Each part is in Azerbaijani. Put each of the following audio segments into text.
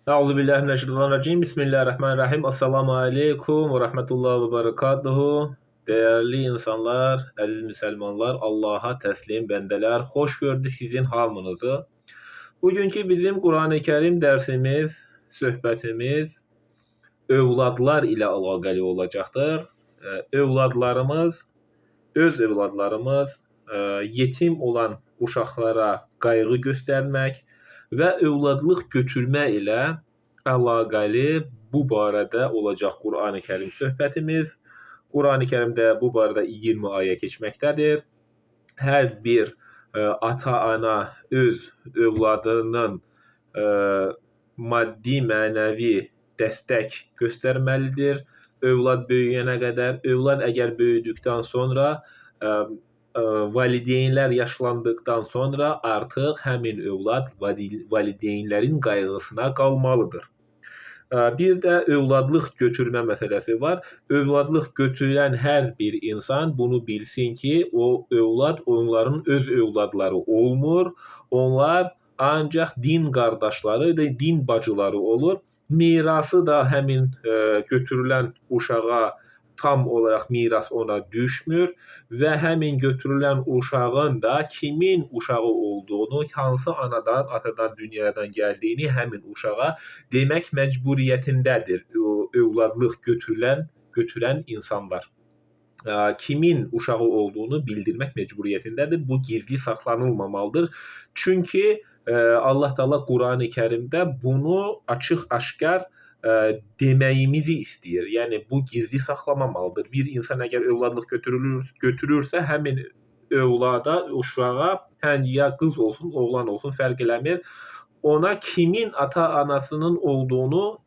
Euzubillahimineşşeytanirracim. Bismillahirrahmanirrahim. Assalamu aleykum ve rahmetullahi ve berekatuhu. Değerli insanlar, aziz Müslümanlar, Allah'a teslim bendeler, hoş gördük sizin hamınızı. Bugünkü bizim Kur'an-ı Kerim dersimiz, söhbətimiz övladlar ilə əlaqəli olacaqdır. Övladlarımız, öz övladlarımız, yetim olan uşaqlara qayğı göstərmək və övladlıq götürmə ilə əlaqəli bu barədə olacaq Qur'an-ı Kərim söhbətimiz. Qur'an-ı Kərimdə bu barədə 20 ayə keçməkdədir. Hər bir ata-ana öz övladının maddi, mənəvi dəstək göstərməlidir. Övlad böyüyənə qədər, övlad əgər böyüdükdən sonra, valideynlər yaşlandıqdan sonra artıq həmin övlad valideynlərin qayğısına qalmalıdır. Bir də övladlıq götürmə məsələsi var. Övladlıq götürən hər bir insan bunu bilsin ki, o övlad onların öz övladları olmur. Onlar ancaq din qardaşları, din bacıları olur. Mirası da həmin götürülən uşağa tam olaraq miras ona düşmür və həmin götürülən uşağın da kimin uşağı olduğunu, hansı anadan, atadan, dünyadan gəldiyini həmin uşağa demək məcburiyyətindədir övladlıq götürən insanlar. Kimin uşağı olduğunu bildirmək məcburiyyətindədir. Bu gizli saxlanılmamalıdır. Çünki Allah Teala Qur'an-ı Kərimdə bunu açıq-aşkar deməyimizi istəyir. Yəni bu gizli saxlamamalıdır. Bir insan əgər övladlıq götürürsə, həmin övlada, uşağa, ya qız olsun, oğlan olsun, fərq eləmir. Ona kimin ata-anasının olduğunu,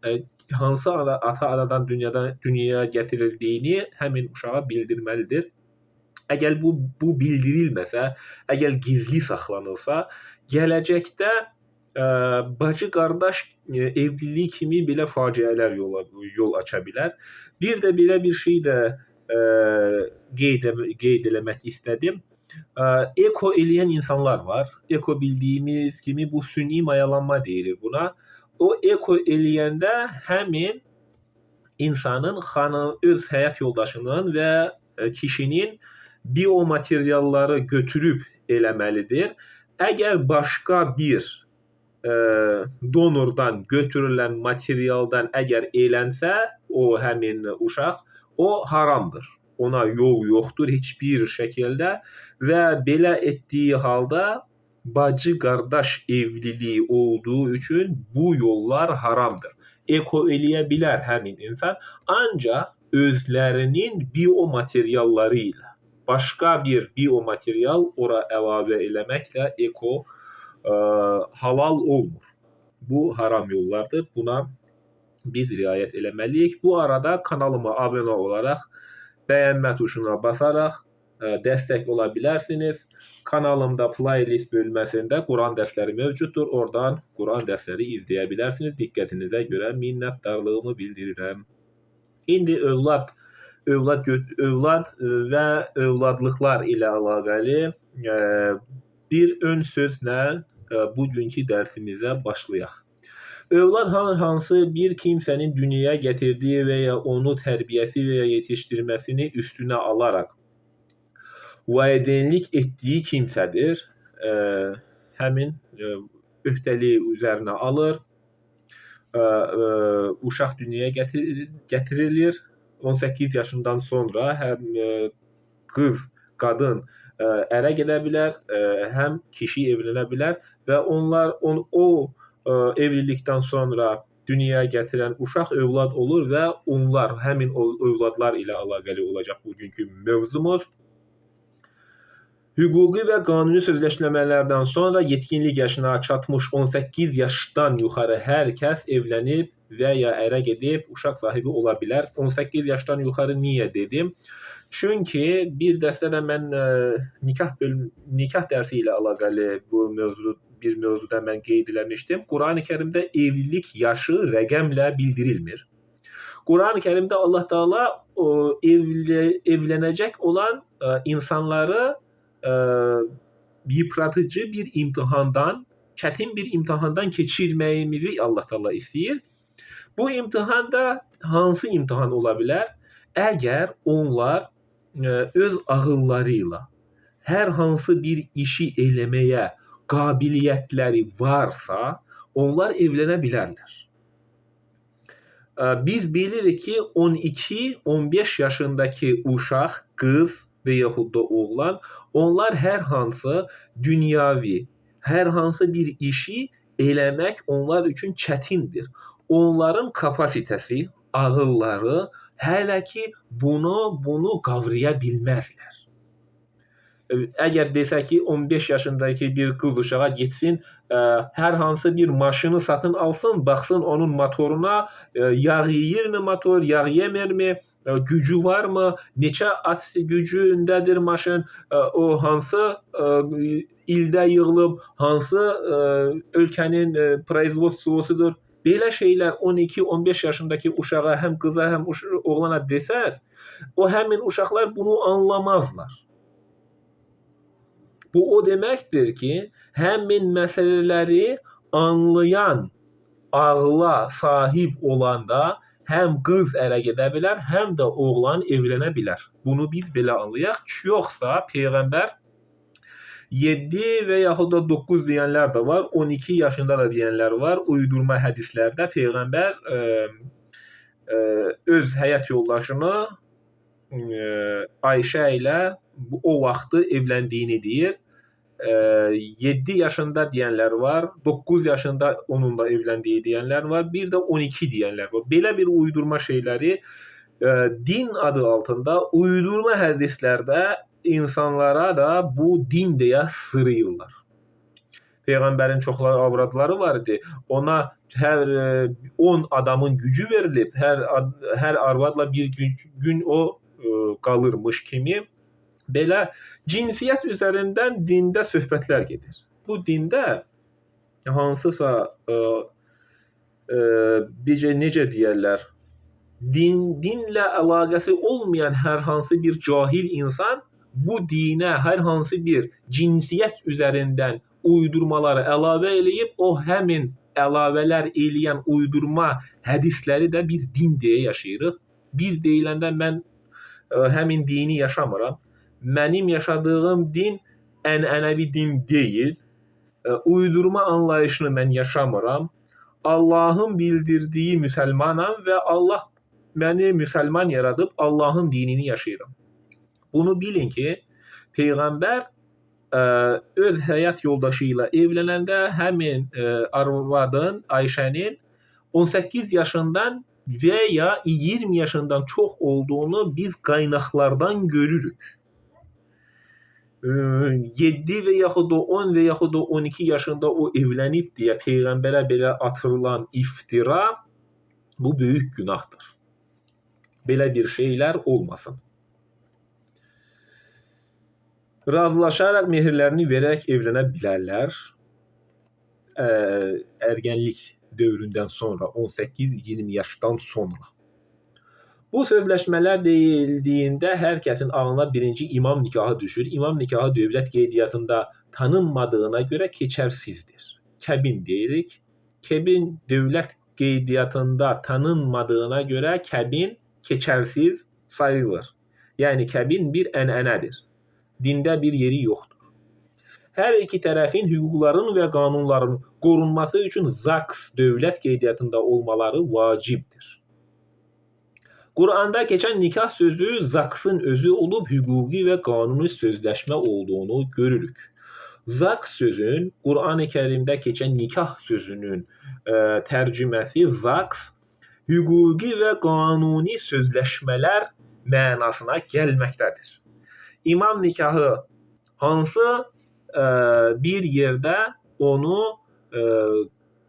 hansı ata-anadan dünyaya gətirildiyini həmin uşağa bildirməlidir. Əgər bu bildirilməsə, əgər gizli saxlanılsa, gələcəkdə bacı-qardaş evliliyi kimi belə faciələr yol aça bilər. Bir də belə bir şey də qeyd eləmək istədim. Eko eləyən insanlar var. Eko bildiyimiz kimi bu süni mayalanma deyilir buna. O eko eləyəndə həmin insanın, öz həyat yoldaşının və kişinin biomaterialları götürüb eləməlidir. Əgər başqa bir donordan götürülən materialdan əgər elənsə, o həmin uşaq, o haramdır. Ona yol yoxdur heç bir şəkildə və belə etdiyi halda bacı-qardaş evliliyi olduğu üçün bu yollar haramdır. Eko eləyə bilər həmin insan, ancaq özlərinin biomaterialları ilə. Başqa bir biomaterial ora əlavə eləməklə eko halal olmur. Bu haram yollardır. Buna biz riayət eləməliyik. Bu arada kanalıma abunə olaraq, bəyənmə tuşuna basaraq dəstək ola bilərsiniz. Kanalımda playlist bölməsində Quran dərsləri mövcuddur. Oradan Quran dərsləri izləyə bilərsiniz. Diqqətinizə görə minnətdarlığımı bildirirəm. İndi övlad və övladlıqlar ilə əlaqəli bir ön sözlə bugünkü dərsimizə başlayaq. Övlad hansı bir kimsənin dünyaya gətirdiyi və ya onu tərbiyəsi və ya yetişdirməsini üstünə alaraq valideynlik etdiyi kimsədir. Həmin öhdəliyi üzərinə alır. Uşaq dünyaya gətirilir. 18 yaşından sonra həm qız, qadın ərə gedə bilər, həm kişi evlənə bilər və o evlilikdən sonra dünyaya gətirən uşaq övlad olur və onlar, həmin övladlar ilə əlaqəli olacaq bugünkü mövzumuz. Hüquqi və qanuni sözləşmələrdən sonra yetkinlik yaşına çatmış 18 yaşdan yuxarı hər kəs evlənib və ya ərə gedib uşaq sahibi ola bilər. 18 yaşdan yuxarı niyə dedim? Çünki bir dəstə də mən nikah dərsi ilə əlaqəli bir mövzuda mən qeyd eləmişdim. Qur'an-ı Kərimdə evlilik yaşı rəqəmlə bildirilmir. Qur'an-ı Kərimdə Allah Teala evlənəcək olan insanları yıpratıcı bir imtihandan çətin bir imtahandan keçirməyimizi Allah Taala istəyir. Bu imtahan da hansı imtahan ola bilər? Əgər onlar öz ağılları ilə hər hansı bir işi eləməyə qabiliyyətləri varsa, onlar evlənə bilərlər. Biz bilirik ki, 12-15 yaşındakı uşaq, qız və yaxud da oğlan, onlar hər hansı dünyavi, hər hansı bir işi eləmək onlar üçün çətindir. Onların kapasitesi, ağılları hələ ki bunu qavraya bilməzlər. Əgər desək ki, 15 yaşındakı bir qız uşağa getsin, hər hansı bir maşını satın alsın, baxsın onun motoruna, yağ yeyirmi motor, yağ yemirmi, gücü varmı, neçə at gücündədir maşın, o hansı ildə yığılıb, hansı ölkənin производствосudur. Belə şeylər 12-15 yaşındakı uşağa, həm qıza, həm oğlana desəz, o həmin uşaqlar bunu anlamazlar. Bu o deməkdir ki, həmin məsələləri anlayan ağla sahib olanda həm qız ərə gedə bilər, həm də oğlan evlənə bilər. Bunu biz belə anlayaq. Yoxsa Peyğəmbər 7 və yaxud da 9 deyənlər də var, 12 yaşında da deyənlər var. Uydurma hədislərdə Peyğəmbər öz həyat yoldaşını Ayşə ilə o vaxtı evləndiyini deyir. 7 yaşında deyənlər var, 9 yaşında onunla evləndiyi deyənlər var, bir də 12 deyənlər var. Belə bir uydurma şeyləri din adı altında uydurma hədislərdə insanlara da bu din deyə sırıyırlar. Peyğəmbərin çoxları avradları var idi. Ona hər 10 adamın gücü verilib, hər arvadla bir gün o qalırmış kimi. Belə cinsiyyət üzərindən dində söhbətlər gedir. Bu dində hansısa necə deyərlər, dinlə əlaqəsi olmayan hər hansı bir cahil insan bu dinə hər hansı bir cinsiyyət üzərindən uydurmaları əlavə eləyib, o həmin əlavələr eləyən uydurma hədisləri də biz din deyə yaşayırıq. Biz deyiləndə mən həmin dini yaşamıram. Mənim yaşadığım din ənənəvi din deyil. Uydurma anlayışını mən yaşamıram. Allahın bildirdiyi müsəlmanam və Allah məni müsəlman yaradıb Allahın dinini yaşayıram. Bunu bilin ki, Peyğəmbər öz həyat yoldaşı ilə evlənəndə həmin arvadın, Ayşənin 18 yaşından və ya 20 yaşından çox olduğunu biz qaynaqlardan görürük. 7 və yaxud da 10 və yaxud da 12 yaşında o evlənib deyə Peyğəmbərə belə atırılan iftira, bu böyük günahdır. Belə bir şeylər olmasın. Razılaşaraq mehirlərini verərək evlənə bilərlər. Ərgənlik dövründən sonra, 18-20 yaşdan sonra. Bu sözləşmələr deyildiyində hər kəsin ağlına birinci imam nikahı düşür. İmam nikahı dövlət qeydiyyatında tanınmadığına görə keçərsizdir. Kəbin deyirik. Kəbin dövlət qeydiyyatında tanınmadığına görə kəbin keçərsiz sayılır. Yəni kəbin bir ənənədir. Dində bir yeri yoxdur. Hər iki tərəfin hüquqların və qanunların qorunması üçün ZAKS dövlət qeydiyyatında olmaları vacibdir. Quranda keçən nikah sözü ZAKS'ın özü olub hüquqi və qanuni sözləşmə olduğunu görürük. ZAKS sözün Qur'an-ı Kərimdə keçən nikah sözünün tərcüməsi ZAKS hüquqi və qanuni sözləşmələr mənasına gəlməkdədir. İmam nikahı hansı bir yerdə onu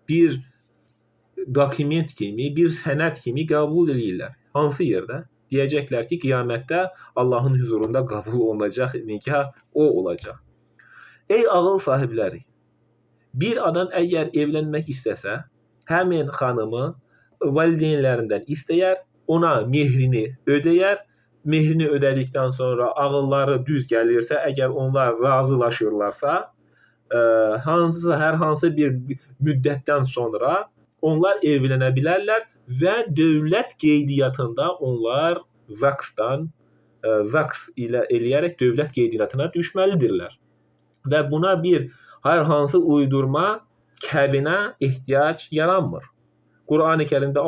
bir dokument kimi, bir sənəd kimi qəbul edirlər. Hansı yerdə? Deyəcəklər ki, qiyamətdə Allahın huzurunda qəbul olunacaq nikah o olacaq. Ey ağıl sahibləri, bir adam əgər evlənmək istəsə, həmin xanımı valideynlərindən istəyər, ona mehrini ödəyər, mehrini ödədikdən sonra ağılları düz gəlirsə, əgər onlar razılaşırlarsa, hər hansı bir müddətdən sonra onlar evlənə bilərlər və dövlət qeydiyyatında onlar ZAKS ilə eləyərək dövlət qeydiyyatına düşməlidirlər. Və buna bir hər hansı uydurma kəbinə ehtiyac yaranmır. Qur'an-ı Kərimdə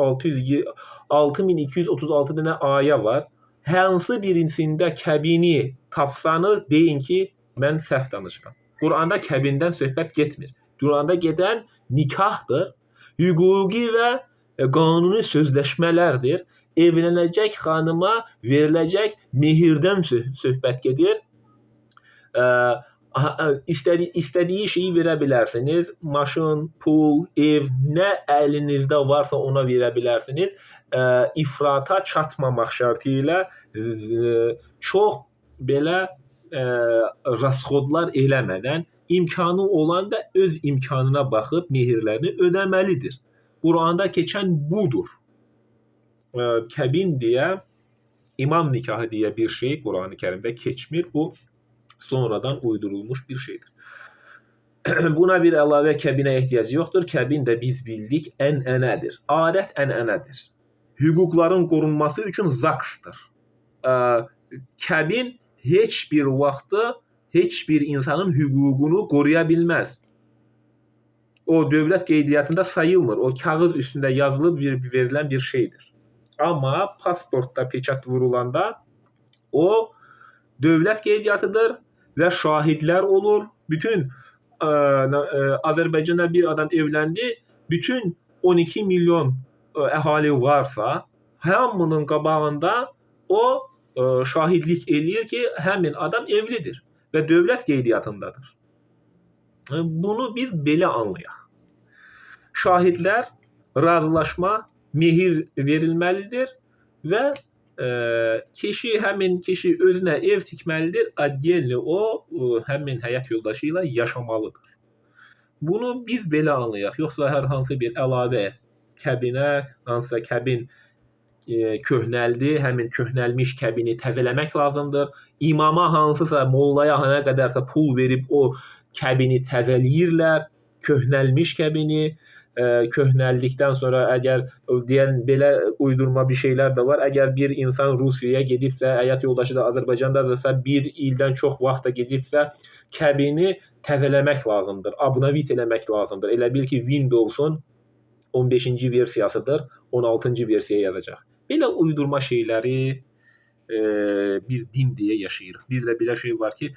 6236 dənə ayə var. Hansı birisində kəbini tapsanız deyin ki, mən səhv danışıram. Qur'anda kəbindən söhbət getmir. Qur'anda gedən nikahdır. Hüquqi və qanuni sözləşmələrdir. Evlənəcək xanıma veriləcək mehirdən söhbət gedir. İstədiyi şeyi verə bilərsiniz. Maşın, pul, ev, nə əlinizdə varsa ona verə bilərsiniz. İfrata çatmamaq şərti ilə çox belə rasxodlar eləmədən imkanı olan da öz imkanına baxıb mehirlərini ödəməlidir. Qur'anda keçən budur. Kəbin deyə, imam nikahı deyə bir şey Qur'an-ı Kərimdə keçmir. Bu sonradan uydurulmuş bir şeydir. Buna bir əlavə kəbinə ehtiyac yoxdur. Kəbin də biz bildik ənənədir. Adət ənənədir. Hüquqların qorunması üçün ZAKS-dır. Kəbin heç bir vaxtı heç bir insanın hüququnu qoruya bilməz. O dövlət qeydiyyatında sayılmır. O kağız üstündə yazılıb verilən bir şeydir. Amma pasportda peçat vurulanda o dövlət qeydiyyatıdır və şahidlər olur. Bütün Azərbaycanda bir adam evləndi, bütün 12 milyon əhali varsa, hamının qabağında o şahidlik eləyir ki, həmin adam evlidir və dövlət qeydiyyatındadır. Bunu biz belə anlayaq. Şahidlər, razılaşma, mehir verilməlidir və həmin kişi özünə ev tikməlidir, adiyeli o həmin həyat yoldaşı ilə yaşamalıdır. Bunu biz belə anlayaq. Yoxsa hər hansı bir əlavə kəbinə, hansısa kəbin köhnəldi, həmin köhnəlmiş kəbini təzələmək lazımdır. İmama hansısa, mollaya nə qədərsə pul verib o kəbini təzələyirlər, köhnəlmiş kəbini. Köhnəldikdən sonra əgər deyən belə uydurma bir şeylər də var. Əgər bir insan Rusiyaya gedibsə, həyat yoldaşı da Azərbaycandadırsa, bir ildən çox vaxta gedibsə, kəbini təzələmək lazımdır, update eləmək lazımdır. Elə bil ki, Windows'un 15-ci versiyasıdır, 16-cı versiya yazacaq. Belə uydurma şeyləri biz din deyə yaşayırıq. Bir də belə şey var ki,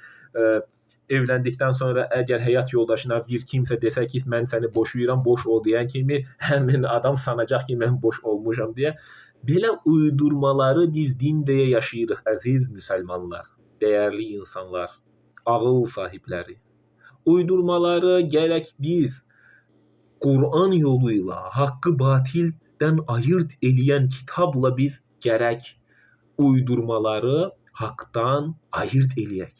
evləndikdən sonra əgər həyat yoldaşına bir kimsə desə ki, mən səni boşuyuram, boş ol deyən kimi, həmin adam sanacaq ki, mən boş olmuşam deyə. Belə uydurmaları biz din deyə yaşayırıq, əziz müsəlmanlar, dəyərli insanlar, ağıl sahibləri. Uydurmaları gərək biz Qur'an yolu ilə haqqı batildən ayırt eləyən kitabla biz gərək uydurmaları haqdan ayırt eləyək.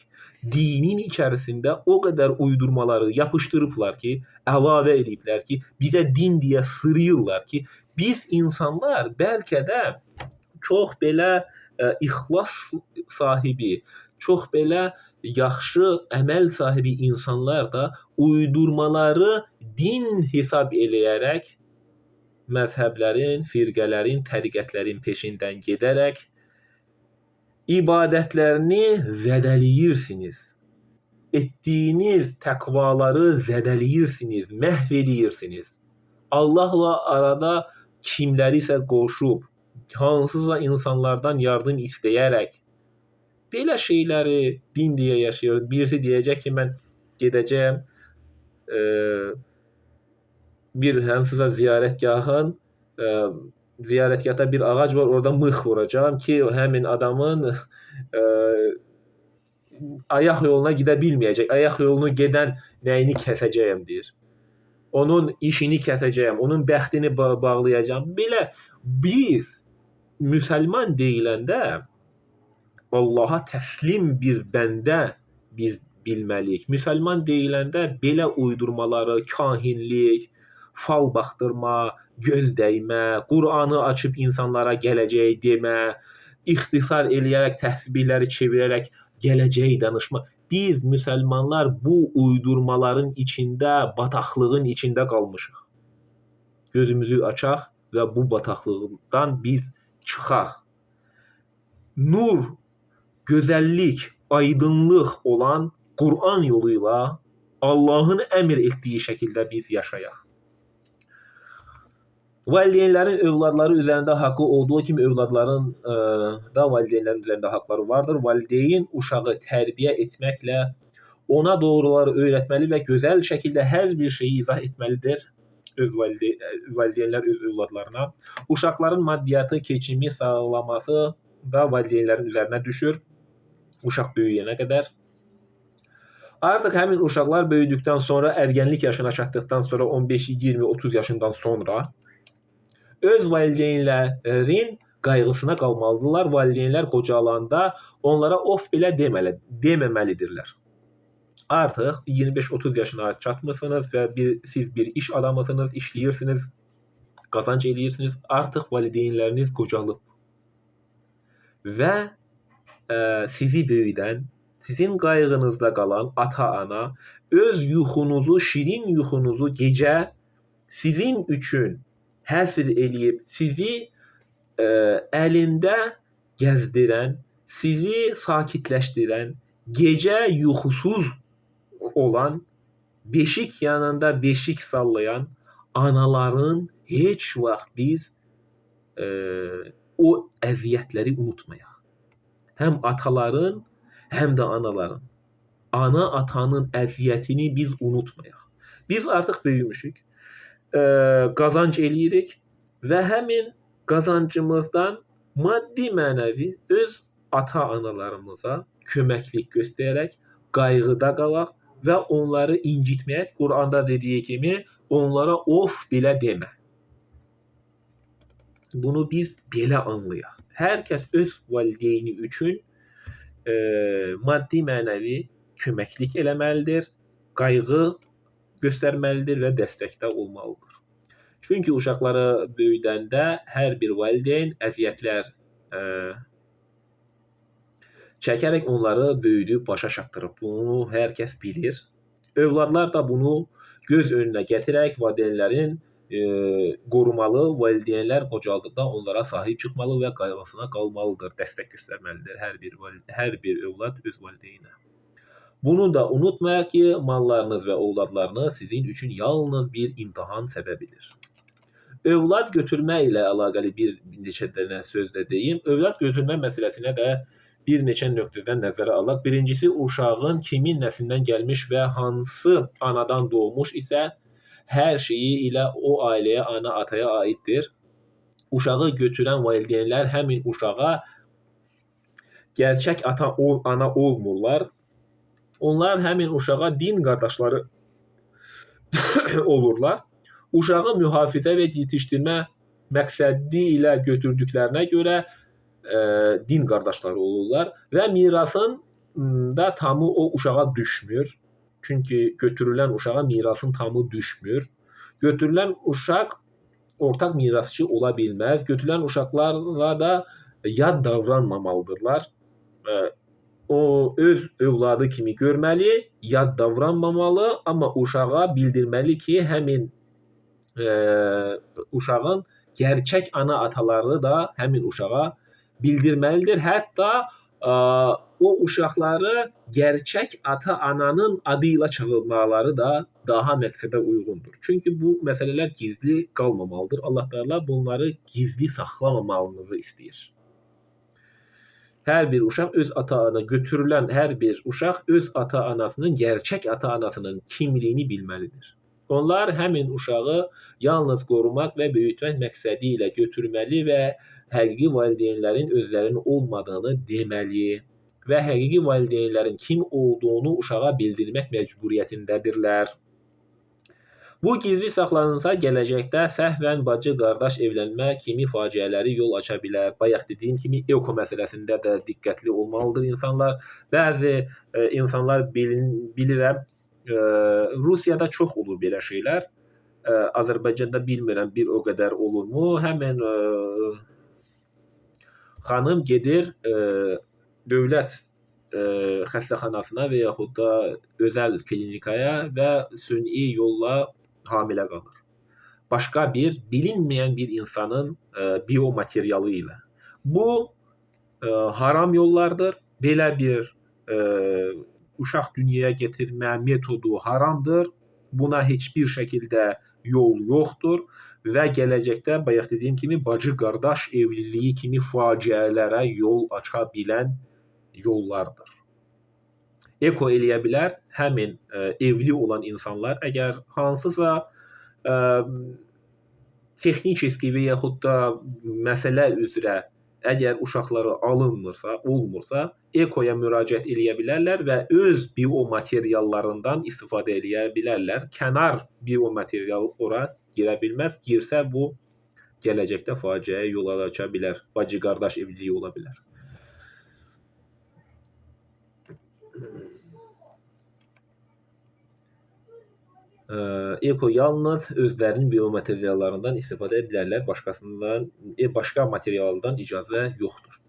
Dinin içərisində o qədər uydurmaları yapışdırıblar ki, əlavə ediblər ki, bizə din deyə sırıyırlar ki, biz insanlar bəlkə də çox belə ixlas sahibi, çox belə yaxşı əməl sahibi insanlar da uydurmaları din hesab eləyərək məzhəblərin, firqələrin, təriqətlərin peşindən gedərək ibadətlərini zədəliyirsiniz. Etdiyiniz təqvaları zədəliyirsiniz, məhv edirsiniz. Allahla arada kimlərisə qoşub, hansısa insanlardan yardım istəyərək belə şeyləri din deyə yaşayır. Birisi deyəcək ki, mən gedəcəyəm bir hansısa ziyarətgahda bir ağac var, orada mıx vuracağım ki, həmin adamın ayaq yoluna gedə bilməyəcək. Ayaq yolunu gedən nəyini kəsəcəyəm deyir. Onun işini kəsəcəyəm, onun bəxtini bağlayacağam. Belə biz müsəlman deyiləndə Allaha təslim bir bəndə biz bilməliyik. Müsəlman deyiləndə belə uydurmaları, kahinlik, fal baxdırma, göz dəymə, Qur'anı açıb insanlara gələcəyi demə, ixtisar eləyərək, təsbihləri çevirərək gələcəyi danışma. biz müsəlmanlar bu uydurmaların içində, bataqlığın içində qalmışıq. Gözümüzü açaq və bu bataqlıqdan biz çıxaq. Nur, gözəllik, aydınlıq olan Qur'an yoluyla Allahın əmr etdiyi şəkildə biz yaşayaq. Valideynlərin övladları üzərində haqqı olduğu kimi övladların da valideynlərin üzərində haqqları vardır. Valideyn uşağı tərbiyə etməklə ona doğruları öyrətməli və gözəl şəkildə hər bir şeyi izah etməlidir. Valideynlər öz övladlarına. Uşaqların maddiyyatı, keçimi sağlaması da valideynlərin üzərinə düşür. Uşaq böyüyənə qədər. Artıq həmin uşaqlar böyüdükdən sonra, ərgənlik yaşına çatdıqdan sonra 15, 20, 30 yaşından sonra öz valideynlərin qayğısına qalmalıdırlar. Valideynlər qocalanda onlara of belə deməməlidirlər. Artıq 25-30 yaşına çatmışsınız və siz bir iş adamısınız, işləyirsiniz, qazanc edirsiniz. Artıq valideynləriniz qocalıb və sizi böyüdən, sizin qayğınızda qalan ata-ana öz yuxunuzu, şirin yuxunuzu gecə sizin üçün həsr eləyib, sizi əlində gəzdirən, sizi sakitləşdirən, gecə yuxusuz olan, beşik yanında beşik sallayan anaların heç vaxt biz o əziyyətləri unutmayaq. Həm ataların, həm də anaların. Ana atanın əziyyətini biz unutmayaq. Biz artıq böyümüşük. Qazanc eləyirik və həmin qazancımızdan maddi mənəvi öz ata-analarımıza köməklik göstərərək qayğıda qalaq və onları incitməyək. Quranda dediyi kimi onlara of belə demə. Bunu biz belə anlayaq. Hər kəs öz valideyni üçün maddi mənəvi köməklik eləməlidir, qayğı göstərməlidir və dəstəkdə olmalıdır. Çünki uşaqları böyüdəndə hər bir valideyn əziyyətlər çəkərək onları böyüdüb başa çatdırıb. Bunu hər kəs bilir. Övladlar da bunu göz önünə gətirərək valideynlərin qorumalı, valideynlər qocaldıqda onlara sahib çıxmalı və qayğısına qalmalıdır, dəstək göstərməlidir hər bir övlad öz valideynə. Bunu da unutmayaq ki, mallarınız və övladlarınız sizin üçün yalnız bir imtahan səbəbidir. Övlad götürmə ilə əlaqəli bir neçə dənə söz də deyim. Övlad götürmə məsələsinə də bir neçə nöqtədən nəzərə alaq. Birincisi, uşağın kimin nəslindən gəlmiş və hansı anadan doğmuş isə hər şeyi ilə o ailəyə, ana, ataya aiddir. Uşağı götürən valideynlər həmin uşağa gerçək ata, ana olmurlar. Onlar həmin uşağa din qardaşları olurlar. Uşağı mühafizə və yetişdirmə məqsədi ilə götürdüklərinə görə din qardaşları olurlar və mirasın da tamı o uşağa düşmür. Çünki götürülən uşağa mirasın tamı düşmür. Götürülən uşaq ortaq mirasçı ola bilməz. Götürülən uşaqlarla da yad davranmamalıdırlar. O öz övladı kimi görməli, yad davranmamalı, amma uşağa bildirməli ki, həmin uşağın gerçək ana ataları da həmin uşağa bildirməlidir. Hətta o uşaqları gerçək ata-ananın adı ilə çağırmaları da daha məqsədə uyğundur. Çünki bu məsələlər gizli qalmamalıdır. Allah Teala bunları gizli saxlamamağımızı istəyir. Hər bir uşaq öz ata-ana götürülən hər bir uşaq öz ata-anasının, gerçək ata-anasının kimliyini bilməlidir. Onlar həmin uşağı yalnız qorumaq və böyütmək məqsədi ilə götürməli və həqiqi valideynlərin özlərinin olmadığını deməli və həqiqi valideynlərin kim olduğunu uşağa bildirmək məcburiyyətindədirlər. Bu gizli saxlanılsa gələcəkdə səhvən bacı-qardaş evlənmə kimi faciələri yol aça bilər. Bayaq dediyim kimi eko məsələsində də diqqətli olmalıdır insanlar. Bəzi insanlar bilirəm, Rusiyada çox olur belə şeylər. Azərbaycanda bilmirəm bir o qədər olurmu. Həmin xanım gedir dövlət xəstəxanasına və yaxud da özəl klinikaya və sünni yolla hamilə qalır. Başqa bir bilinməyən bir insanın biomaterialı ilə. Bu haram yollardır. Belə bir uşaq dünyaya getirmə metodu haramdır. Buna heç bir şəkildə yol yoxdur və gələcəkdə bayaq dediyim kimi bacı-qardaş evliliyi kimi faciələrə yol aça bilən yollardır. Eko eləyə bilər həmin evli olan insanlar, əgər hansısa texniki və yaxud da məsələ üzrə əgər uşaqları alınmırsa, olmursa, ekoya müraciət eləyə bilərlər və öz biomateriallarından istifadə eləyə bilərlər. Kənar biomaterial ora girə bilməz. Girsə bu gələcəkdə faciəyə yol aça bilər. Bacı-qardaş evliliyi ola bilər. Eko yalnız özlərinin biomateriallarından istifadə edə bilərlər. Başqa materialdan icazə yoxdur.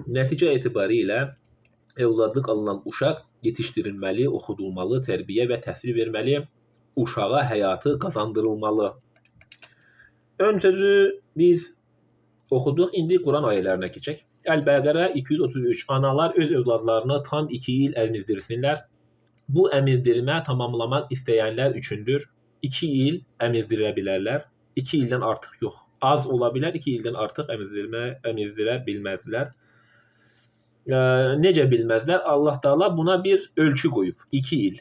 Nəticə etibarilə övladlıq alınan uşaq yetişdirilməli, oxudulmalı, tərbiyə və təhsil verməli, uşağa həyatı qazandırılmalı. Ön sözü biz oxuduq, indi Quran ayələrinə keçək. Əl-Bəqərə 233. Analar öz övladlarını tam 2 il əmizdirsinlər. Bu əmizdirmə tamamlamaq istəyənlər üçündür. 2 il əmizdirə bilərlər. 2 ildən artıq yox. Az ola bilər, 2 ildən artıq əmizdirə bilməzlər. Necə bilməzlər? Allah Taala buna bir ölçü qoyub. 2 il.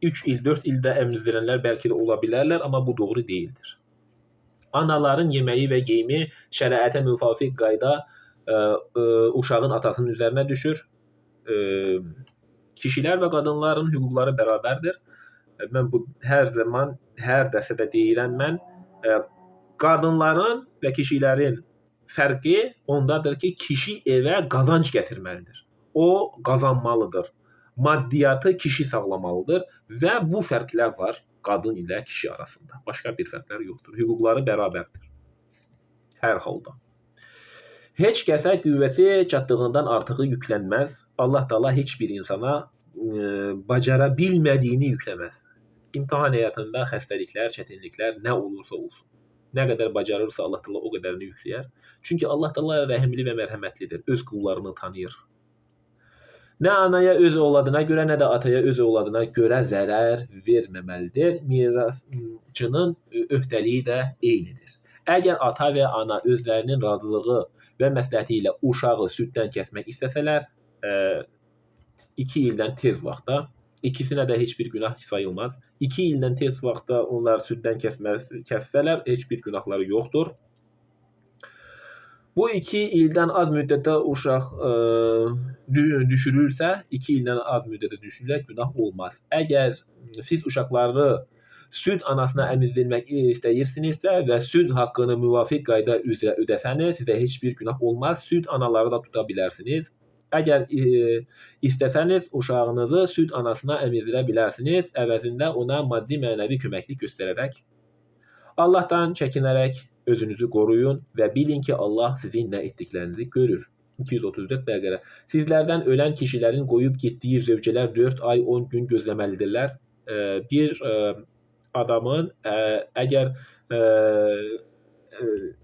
3 il, 4 ildə əmizdirənlər bəlkə də ola bilərlər, amma bu doğru deyildir. Anaların yeməyi və geyimi şəriətə müvafiq qayda uşağın atasının üzərinə düşür. Kişilər və qadınların hüquqları bərabərdir. Mən bu hər zaman, hər dəfə deyirəm mən, qadınların və kişilərin fərqi ondadır ki, kişi evə qazanc gətirməlidir. O qazanmalıdır. Maddiyatı kişi sağlamalıdır və bu fərqlər var qadın ilə kişi arasında. Başqa bir fərqlər yoxdur. Hüquqları bərabərdir. Hər halda. Heç kəsə qüvvəsi çatdığından artığı yüklənməz. Allah Taala heç bir insana bacara bilmədiyini yükləməz. İmtahan həyatında xəstəliklər, çətinliklər nə olursa olsun. Nə qədər bacarırsa Allah Taala o qədərini yükləyər. Çünki Allah Taala rəhimli və mərhəmətlidir. Öz qullarını tanıyır. Nə anaya öz övladına görə, nə də ataya öz övladına görə zərər verməməlidir. Mirasçının öhdəliyi də eynidir. Əgər ata və ana özlərinin razılığı və məsləhəti ilə uşağı süddən kəsmək istəsələr, 2 ildən tez vaxtda, ikisinə də heç bir günah sayılmaz. 2 ildən tez vaxtda onlar süddən kəssələr, heç bir günahları yoxdur. Bu 2 ildən az müddətdə uşaq düşürülsə, 2 ildən az müddətdə düşürülə günah olmaz. Əgər siz uşaqları süd anasına əmizdirmək istəyirsinizsə və süd haqqını müvafiq qayda üzrə ödəsəniz, sizə heç bir günah olmaz. Süd anaları da tuta bilərsiniz. Əgər istəsəniz, uşağınızı süd anasına əmizdirə bilərsiniz, əvəzində ona maddi mənəvi köməklik göstərərək. Allahdan çəkinərək özünüzü qoruyun və bilin ki, Allah sizin nə etdiklərinizi görür. 234 Bəqərə. Sizlərdən ölən kişilərin qoyub getdiyi zövcələr 4 ay 10 gün gözləməlidirlər. Bir adamın əgər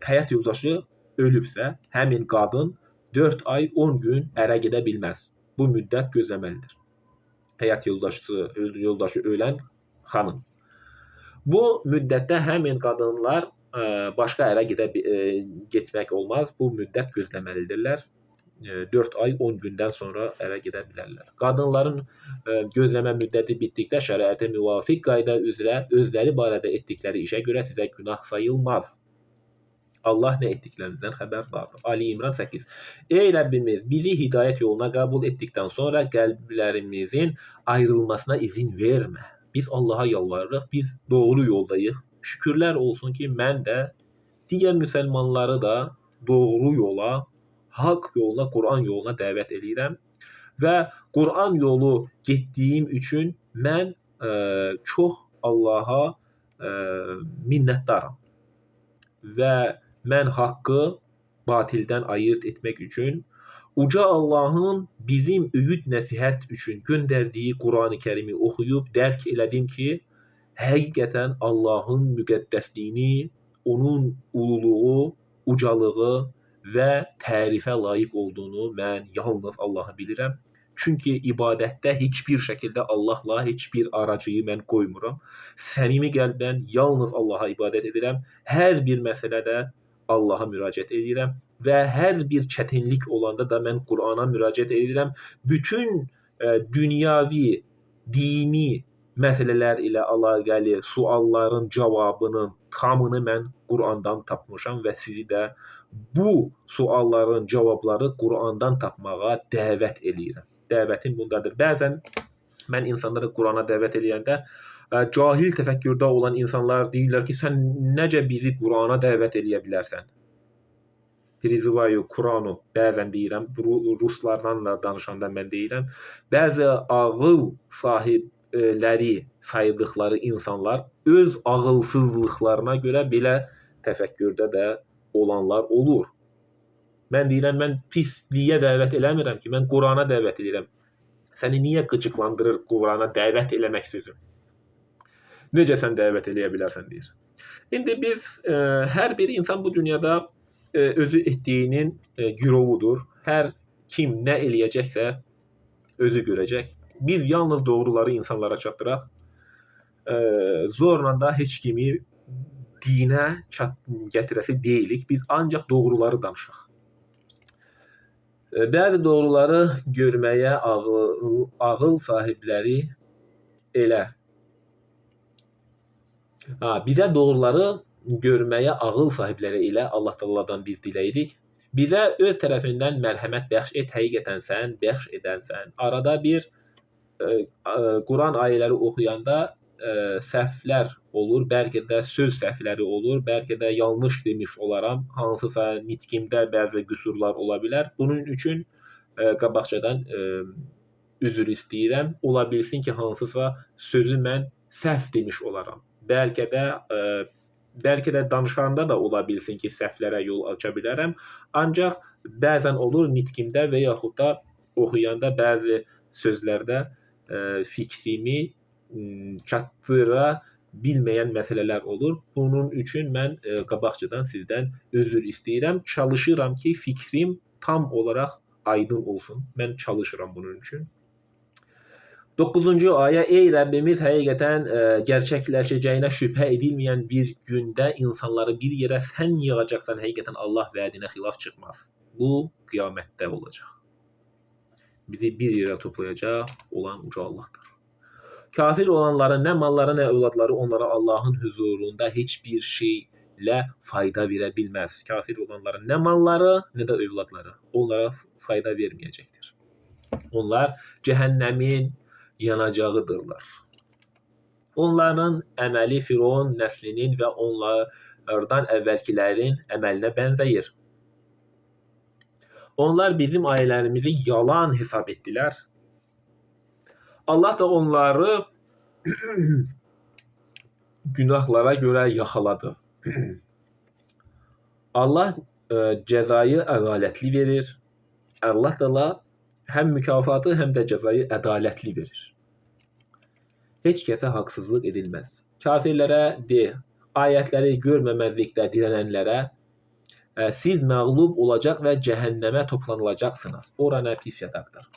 həyat yoldaşı ölübsə, həmin qadın 4 ay 10 gün ərə gedə bilməz. Bu müddət gözləməlidir. Həyat yoldaşı ölən xanım. Bu müddətdə həmin qadınlar başqa ərə getmək olmaz. Bu müddət gözləməlidirlər. 4 ay 10 gündən sonra ərə gedə bilərlər. Qadınların gözləmə müddəti bitdikdə şəriətə müvafiq qayda üzrə özləri barədə etdikləri işə görə sizə günah sayılmaz. Allah nə etdiklərinizdən xəbərdardır. Ali İmran 8. Ey Rəbbimiz, bizi hidayət yoluna qəbul etdikdən sonra qəlblərimizin ayrılmasına izin vermə. Biz Allaha yalvarırıq, biz doğru yoldayıq. Şükürlər olsun ki, mən də digər müsəlmanları da doğru yola, haqq yoluna, Quran yoluna dəvət edirəm və Quran yolu getdiyim üçün mən çox Allaha minnətdaram və mən haqqı batildən ayırt etmək üçün Uca Allahın bizim öyüd nəsihət üçün göndərdiyi Qurani Kərimi oxuyub dərk elədim ki, həqiqətən Allahın müqəddəsliyini, onun ululuğu, ucalığı və tərifə layiq olduğunu mən yalnız Allahı bilirəm. Çünki ibadətdə heç bir şəkildə Allahla heç bir aracıyı mən qoymuram. Səmimi qəlbdən yalnız Allaha ibadət edirəm. Hər bir məsələdə Allaha müraciət edirəm və hər bir çətinlik olanda da mən Qurana müraciət edirəm. Bütün dünyavi, dini məsələlər ilə əlaqəli sualların cavabının tamını mən Qurandan tapmışam və sizi də bu sualların cavabları Qurandan tapmağa dəvət eləyirəm. Dəvətim bundadır. Bəzən mən insanları Qurana dəvət eləyəndə cahil təfəkkürdə olan insanlar deyirlər ki, sən necə bizi Qurana dəvət eləyə bilərsən? Prizivаю Kur'anu bəzən deyirəm, ruslarla da danışanda mən deyirəm. Bəzi ağıl sahibləri sayıldıqları insanlar öz ağılsızlıqlarına görə belə təfəkkürdə də olanlar olur. Mən deyirəm, mən pisliyə dəvət eləmirəm ki, mən Qurana dəvət edirəm. Səni niyə qıcıqlandırır Qurana dəvət eləmək sözü? Necə sən dəvət eləyə bilərsən deyir. İndi biz, hər bir insan bu dünyada özü etdiyinin gürovudur. Hər kim nə eləyəcəksə özü görəcək. Biz yalnız doğruları insanlara çatdıraq. Zorla da heç kimi dinə gətirəsi deyilik. Biz ancaq doğruları danışaq. Bəzi doğruları görməyə ağıl sahibləri elə. Bizə doğruları görməyə ağıl sahibləri ilə Allah Taala'dan biz diləyirik. Bizə öz tərəfindən mərhəmət bəxş et, həqiqətən sən bəxş edənsən. Arada bir Quran ayələri oxuyanda səhvlər olur, bəlkə də söz səhvləri olur, bəlkə də yanlış demiş olaram, hansısa nitqimdə bəzi qüsurlar ola bilər. Bunun üçün qabaqcadan üzr istəyirəm. Ola bilsin ki, hansısa sözü mən səhv demiş olaram. Bəlkə də danışanda da ola bilsin ki, səhvlərə yol aça bilərəm. Ancaq bəzən olur nitqimdə və yaxud da oxuyanda bəzi sözlərdə fikrimi çatdıra bilməyən məsələlər olur. Bunun üçün mən qabaqcadan sizdən üzr istəyirəm. Çalışıram ki, fikrim tam olaraq aydın olsun. Mən çalışıram bunun üçün. 9-cu ayə, ey Rəbbimiz, həqiqətən gerçəkləşəcəyinə şübhə edilməyən bir gündə insanları bir yerə sən yığacaqsan, həqiqətən Allah vədinə xilaf çıxmaz. Bu, qiyamətdə olacaq. Bizi bir yerə toplayacaq olan uca Allahdır. Kafir olanların nə malları, nə övladları onlara Allahın huzurunda heç bir şeylə fayda verə bilməz. Kafir olanların nə malları, nə də övladları onlara fayda verməyəcəkdir. Onlar cəhənnəmin yanacağıdırlar. Onların əməli Firon nəslinin və onlardan əvvəlkilərin əməlinə bənzəyir. Onlar bizim ayələrimizi yalan hesab etdilər. Allah da onları günahlara görə yaxaladı. Allah cəzayı ədalətli verir. Allah da həm mükafatı, həm də cəzayı ədalətli verir. Heç kəsə haqsızlıq edilməz. Kafirlərə de, ayətləri görməməzlikdə dirənənlərə, siz məğlub olacaq və cəhənnəmə toplanılacaqsınız. Ora nə pis yataqdır.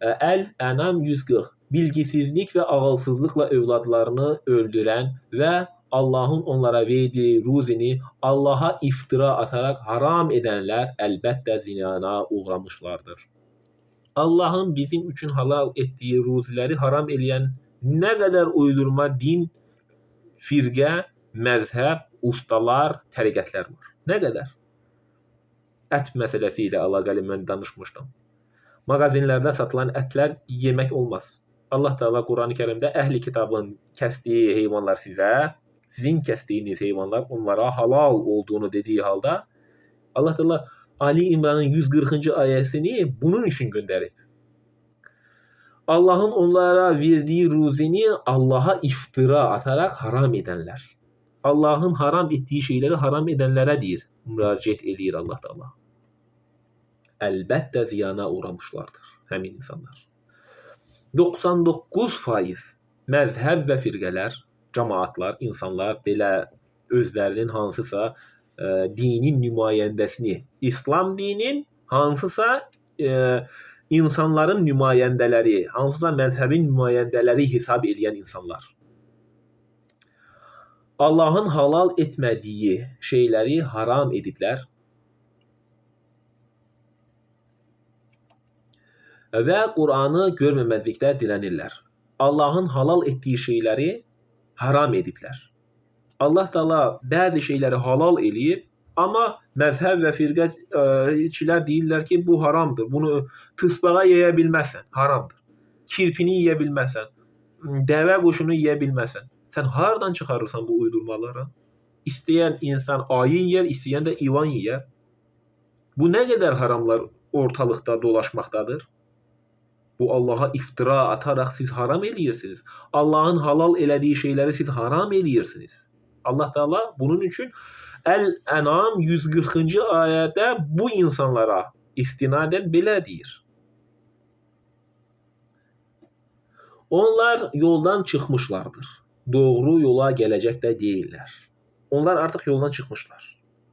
Əl-Ənam 140. Bilgisizlik və ağılsızlıqla övladlarını öldürən və Allahın onlara verdiyi ruzini Allaha iftira ataraq haram edənlər əlbəttə ziyana uğramışlardır. Allahın bizim üçün halal etdiyi ruziləri haram eləyən nə qədər uydurma din, firqə, məzhəb, ustalar, təriqətlər var. Nə qədər? Ət məsələsi ilə əlaqəli mən danışmışdım. Mağazinlərdə satılan ətlər yemək olmaz. Allah Teala Qurani Kərimdə əhli kitabın kəsdiyi heyvanlar sizin kəsdiyiniz heyvanlar onlara halal olduğunu dediyi halda Allah Teala Ali İmranın 140-cı ayəsini bunun üçün göndərib. Allahın onlara verdiyi ruzini Allaha iftira ataraq haram edənlər. Allah'ın haram etdiyi şeyləri haram edənlərə deyir, müraciət eləyir Allah Taala. Əlbəttə ziyana uğramışlardır həmin insanlar. 99% məzhəb və firqələr, cəmaatlar, insanlar belə özlərinin hansısa dinin nümayəndəsini, İslam dinin hansısa insanların nümayəndələri, hansısa məzhəbin nümayəndələri hesab edən insanlar. Allahın halal etmədiyi şeyləri haram ediblər və Qur'anı görməməzlikdə dilənirlər. Allahın halal etdiyi şeyləri haram ediblər. Allah Taala bəzi şeyləri halal eləyib, amma məzhəb və firqəçilər deyirlər ki, bu haramdır. Bunu tısbağa yeyə bilməzsən, haramdır. Kirpini yeyə bilməzsən, dəvə quşunu yeyə bilməzsən. Sən hardan çıxarırsan bu uydurmaları? İstəyən insan ayı yeyər, istəyən də ilan yeyər. Bu nə qədər haramlar ortalıqda dolaşmaqdadır? Bu Allaha iftira ataraq siz haram eləyirsiniz. Allahın halal elədiyi şeyləri siz haram eləyirsiniz. Allah Taala bunun üçün Əl-Ənam 140-cı ayədə bu insanlara istinadən belə deyir. Onlar yoldan çıxmışlardır. Doğru yola gələcək də deyirlər. Onlar artıq yoldan çıxmışlar.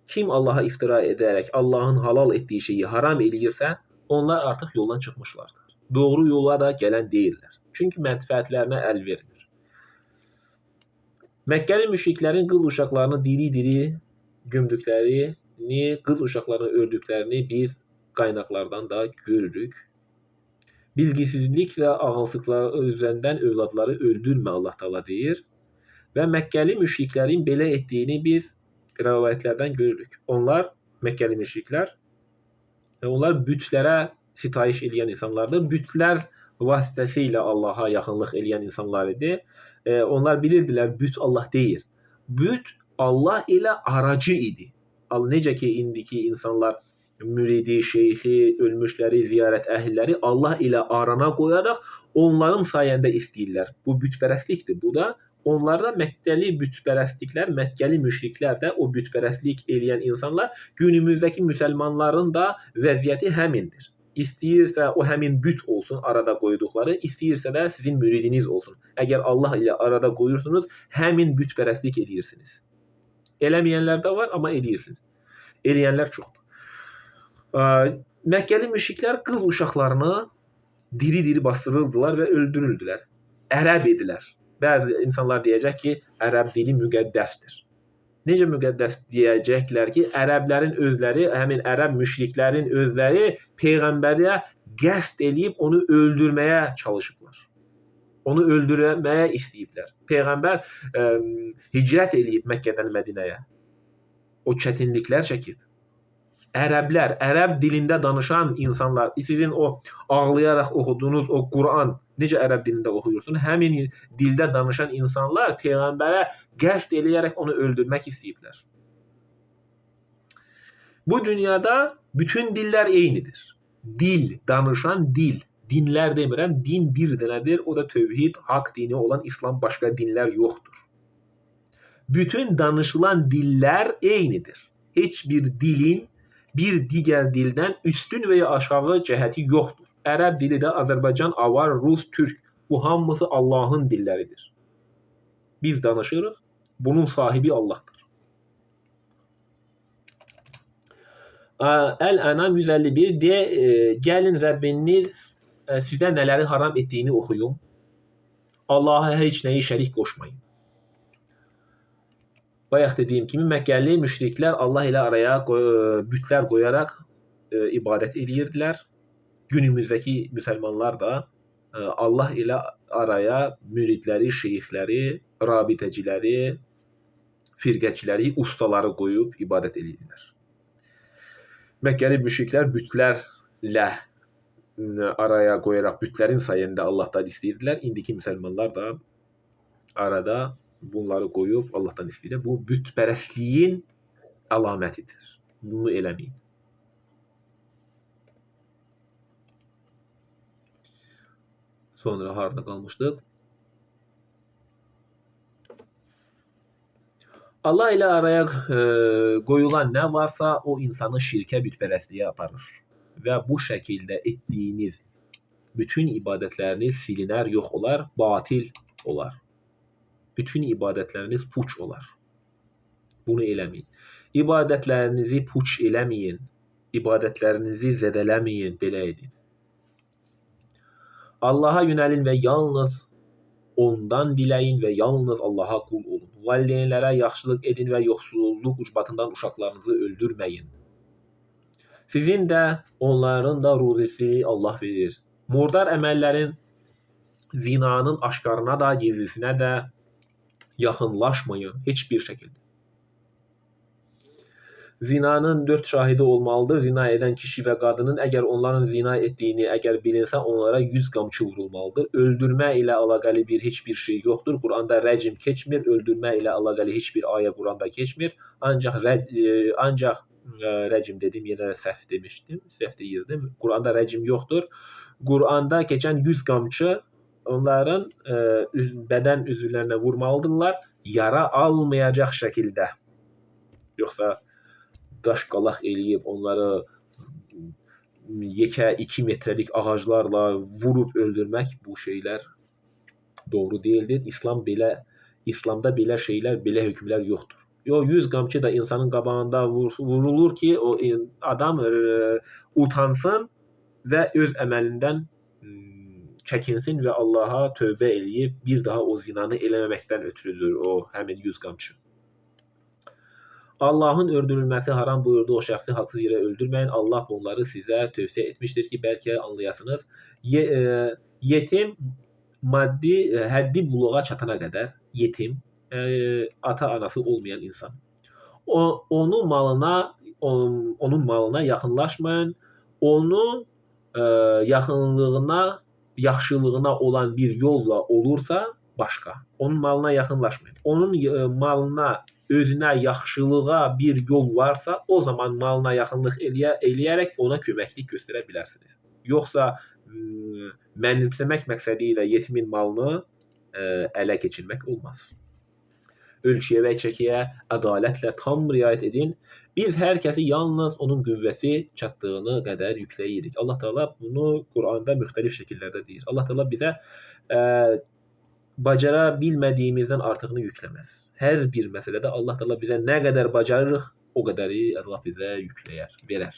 Kim Allaha iftira edərək Allahın halal etdiyi şeyi haram eləyirsə, onlar artıq yoldan çıxmışlardır. Doğru yola da gələn deyirlər. Çünki mənfəətlərinə əl vermir. Məkkəli müşriklərin qız uşaqlarını diri-diri gömdüklərini, qız uşaqlarını öldüklərini biz qaynaqlardan da görürük. Bilgisizlik və ağılsızlıqlar üzərindən övladları öldürmə Allah Taala deyir. Və Məkkəli müşriklərin belə etdiyini biz rəvayətlərdən görürük. Onlar, Məkkəli müşriklər, onlar bütlərə sitayiş eləyən insanlardır. Bütlər vasitəsilə Allaha yaxınlıq eləyən insanlar idi. Onlar bilirdilər, büt Allah deyil. Büt Allah ilə aracı idi. Necə ki, indiki insanlar müridi, şeyxi, ölmüşləri, ziyarət əhilləri Allah ilə arana qoyaraq onların sayəndə istəyirlər. Bu bütpərəstlikdir. Bu da onlarda Məkkəli bütpərəstliklər, Məkkəli müşriklər də o bütpərəstlik eləyən insanlar günümüzdəki müsəlmanların da vəziyyəti həmindir. İstəyirsə o həmin büt olsun arada qoyduqları, istəyirsə də sizin müridiniz olsun. Əgər Allah ilə arada qoyursunuz, həmin bütpərəstlik eləyirsiniz. Eləməyənlər də var, amma eləyirsiniz. Eləyənlər çoxdur. Məkkəli müşriklər qız uşaqlarını diri-diri bastırırdılar və öldürürdülər. Ərəb idilər. Bəzi insanlar deyəcək ki, ərəb dili müqəddəsdir. Necə müqəddəs deyəcəklər ki, ərəblərin özləri, həmin ərəb müşriklərin özləri Peyğəmbərə qəsd eləyib onu öldürməyə çalışıblar. Onu öldürməyə istəyiblər. Peyğəmbər hicrət eləyib Məkkədən Mədinəyə. O çətinliklər çəkib. Ərəblər, ərəb dilində danışan insanlar, sizin o ağlayaraq oxuduğunuz o Quran necə ərəb dilində oxuyursunuz? Həmin dildə danışan insanlar Peyğəmbərə qəsd eləyərək onu öldürmək istəyiblər. Bu dünyada bütün dillər eynidir. Dil, danışan dil. Dinlər demirəm, din bir dənədir. O da tövhid, haqq dini olan İslam, başqa dinlər yoxdur. Bütün danışılan dillər eynidir. Heç bir dilin bir digər dildən üstün və ya aşağı cəhəti yoxdur. Ərəb dili də Azərbaycan, Avar, Rus, Türk. Bu hamısı Allahın dilləridir. Biz danışırıq, bunun sahibi Allahdır. Əl-Ənam 151 de, gəlin Rəbbiniz sizə nələri haram etdiyini oxuyun. Allaha heç nəyi şərik qoşmayın. Bayaq dediyim kimi Məkkəli müşriklər Allah ilə araya bütlər qoyaraq ibadət edirdilər. Günümüzdəki müsəlmanlar da Allah ilə araya müridləri, şeyxləri, rabitəciləri, firqəçiləri, ustaları qoyub ibadət edirlər. Məkkəli müşriklər bütlərlə araya qoyaraq bütlərin sayəndə Allahdan istəyirdilər. İndiki müsəlmanlar da arada bunları qoyub Allahdan istəyirlər. Bu bütpərəstliyin əlamətidir. Bunu eləməyin. Sonra harda qalmışdıq? Allah ile araya koyulan ne varsa o insanı şirke, bütperestliğe aparır. Ve bu şekilde ettiğiniz bütün ibadetleriniz siliner, yok olar, batil olar. Bütün ibadetleriniz puç olar. Bunu eləməyin. İbadətlərinizi puç eləməyin. İbadətlərinizi zədələməyin, belə edin. Allaha yönəlin və yalnız ondan diləyin və yalnız Allaha qul olun. Valideynlərə yaxşılıq edin və yoxsulluq ucbatından uşaqlarınızı öldürməyin. Sizin də, onların da ruzisi Allah verir. Murdar əməllərin, zinanın aşkarına da, gizlisinə də yaxınlaşmayın heç bir şəkildə. Zinanın 4 şahidi olmalıdır. Zina edən kişi və qadının əgər onların zina etdiyini əgər bilinsə onlara 100 qamçı vurulmalıdır. Öldürmə ilə əlaqəli heç bir şey yoxdur. Quranda rəcm keçmir. Öldürmə ilə əlaqəli heç bir ayə Quranda keçmir. Ancaq rəcm dedim, yenə səhv demişdim. Səhv deyirdim. Quranda rəcm yoxdur. Quranda keçən 100 qamçı onların bədən üzvlərinə vurmalıdırlar. Yara almayacaq şəkildə. Yoxsa daşqalaq eləyib onları yekə 2 metrelik ağaclarla vurub öldürmək, bu şeylər doğru deyildir. İslamda belə şeylər, belə hökmlər yoxdur. 100 qamçı da insanın qabağında vurulur ki, o adam utansın və öz əməlindən çəkinsin və Allaha tövbə eləyib bir daha o zinanı eləməməkdən ötürüdür o həmin 100 qamçı. Allahın öldürülməsi haram buyurdu, o şəxsi haqsız yerə öldürməyin. Allah bunları sizə tövsiyə etmişdir ki, bəlkə anlayasınız. Yetim maddi həddi buluğa çatana qədər, yetim, ata-anası olmayan insan. Onun malına yaxınlaşmayın. Onun yaxınlığına, yaxşılığına olan bir yolla olursa başqa. Onun malına yaxınlaşmayın. Onun malına, özünə yaxşılığa bir yol varsa, o zaman malına yaxınlıq eləyərək ona köməklik göstərə bilərsiniz. Yoxsa mənimsəmək məqsədi ilə yetimin malını ələ keçirmək olmaz. Ölçüyə və çəkiyə ədalətlə tam riayət edin. Biz hər kəsi yalnız onun qüvvəsi çatdığını qədər yükləyirik. Allah Teala bunu Quranda müxtəlif şəkillərdə deyir. Allah Teala bizə bacara bilmədiyimizdən artığını yükləməz. Hər bir məsələdə Allah Teala bizə nə qədər bacarırıq, o qədəri Allah bizə yükləyər, verər.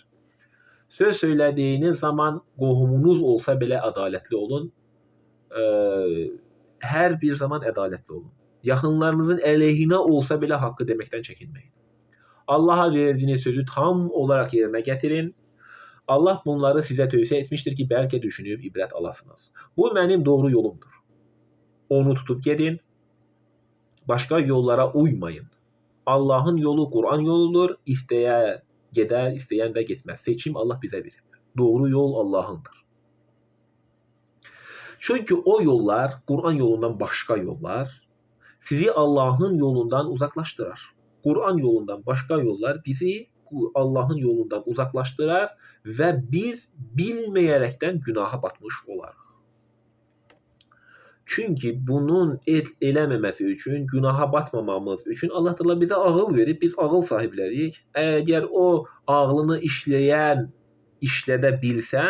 Söz söylədiyiniz zaman qohumunuz olsa belə ədalətli olun. Hər bir zaman ədalətli olun. Yaxınlarınızın əleyhinə olsa belə haqqı deməkdən çəkinməyin. Allaha verdiyiniz sözü tam olaraq yerinə gətirin. Allah bunları sizə tövsiyə etmişdir ki, bəlkə düşünüb ibrət alasınız. Bu mənim doğru yolumdur. Onu tutub gedin. Başqa yollara uymayın. Allahın yolu Quran yoludur. İstəyən gedər, istəyən də getməz. Seçim Allah bizə verir. Doğru yol Allahındır. Çünki o yollar, Quran yolundan başqa yollar, sizi Allahın yolundan uzaqlaşdırar. Quran yolundan başqa yollar bizi Allahın yolundan uzaqlaşdırar və biz bilməyərəkdən günaha batmış olarıq. Çünki bunun eləməməsi üçün, günaha batmamamız üçün Allah Teala bizə ağıl verib, biz ağıl sahibləriyik. Əgər o ağlını işlədə bilsə,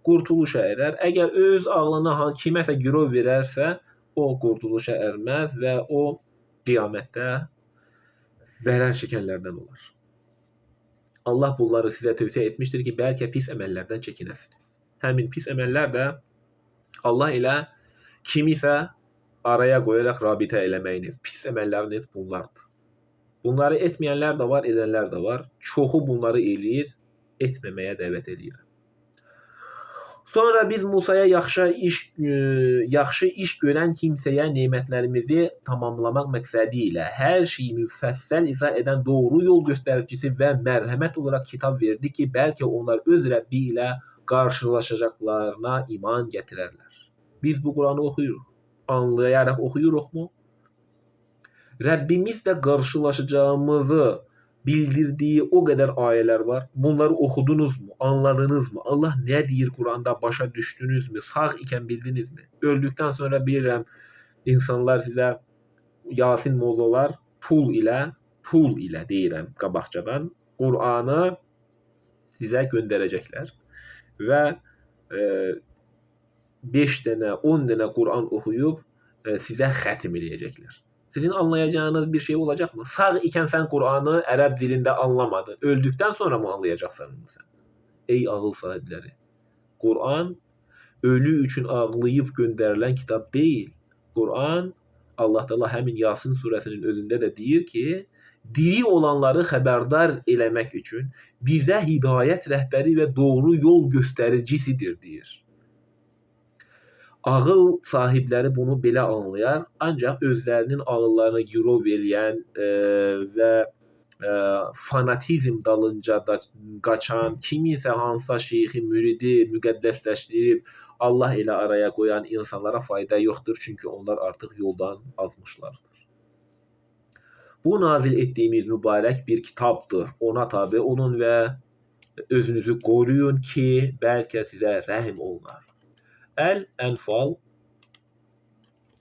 qurtuluşa erər. Əgər öz ağlını kiməsə girov verərsə, o qurtuluşa erməz və o qiyamətdə zərər çəkənlərdən olar. Allah bunları sizə tövsiyə etmişdir ki, bəlkə pis əməllərdən çəkinəsiniz. Həmin pis əməllər də Allah ilə kimisə araya qoyaraq rabitə eləməyiniz, pis əməlləriniz bunlardır. Bunları etməyənlər də var, edənlər də var. Çoxu bunları eləyir, etməməyə dəvət eləyir. Sonra biz Musaya yaxşı iş görən kimsəyə nemətlərimizi tamamlamaq məqsədi ilə hər şeyi müfəssəl izah edən doğru yol göstəricisi və mərhəmət olaraq kitab verdi ki, bəlkə onlar öz Rəbbi ilə qarşılaşacaqlarına iman gətirərlər. Biz bu Quranı oxuyuruq. Anlayaraq oxuyuruqmu? Rəbbimiz də qarşılaşacağımızı bildirdiyi o qədər ayələr var. Bunları oxudunuzmu? Anladınızmı? Allah nə deyir Quranda? Başa düşdünüzmü? Sağ ikən bildinizmi? Öldükdən sonra bilirəm insanlar sizə Yasin mollalar pul ilə pul ilə deyirəm qabaqcadan, Qur'anı sizə göndərəcəklər və 5 dənə, 10 dənə Qur'an oxuyub sizə xətm eləyəcəklər. Sizin anlayacağınız bir şey olacaqmı? Sağ ikən sən Qur'anı ərəb dilində anlamadın. Öldükdən sonra mı anlayacaqsan bunu sən? Ey ağıl sahibləri. Qur'an ölü üçün ağlayıb göndərilən kitab deyil. Qur'an Allah Teala həmin Yasin surəsinin özündə də deyir ki, diri olanları xəbərdar eləmək üçün bizə hidayət rəhbəri və doğru yol göstəricisidir deyir. Ağıl sahibləri bunu belə anlayar, ancaq özlərinin ağıllarını girov eləyən və fanatizm dalınca da qaçan, kimisə hansısa şeyxi, müridi müqəddəsləşdirib Allah ilə araya qoyan insanlara fayda yoxdur, çünki onlar artıq yoldan azmışlardır. Bu nazil etdiyimiz mübarək bir kitabdır. Ona tabi olun və özünüzü qoruyun ki, bəlkə sizə rəhm olunar. Əl-Ənfal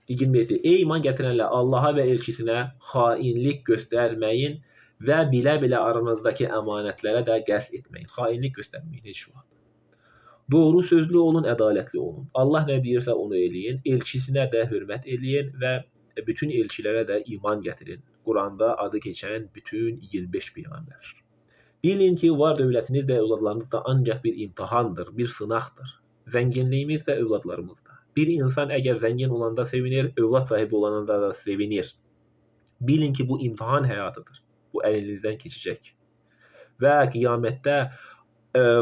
27. Ey iman gətirənlər, Allaha və elçisinə xainlik göstərməyin və bilə-bilə aranızdakı əmanətlərə də qəsd etməyin. Xainlik göstərməyin heç vaxt. Doğru sözlü olun, ədalətli olun. Allah nə deyirsə onu eləyin, elçisinə də hörmət eləyin və bütün elçilərə də iman gətirin. Quranda adı keçən bütün 25 peyğəmbər. Bilin ki, var dövlətiniz də, övladlarınız da ancaq bir imtihandır, bir sınaqdır. Zənginliyimiz də, övladlarımız da. Bir insan əgər zəngin olanda sevinir, övlad sahibi olanda da sevinir. Bilin ki, bu imtihan həyatıdır. Bu əlinizdən keçəcək. Və qiyamətdə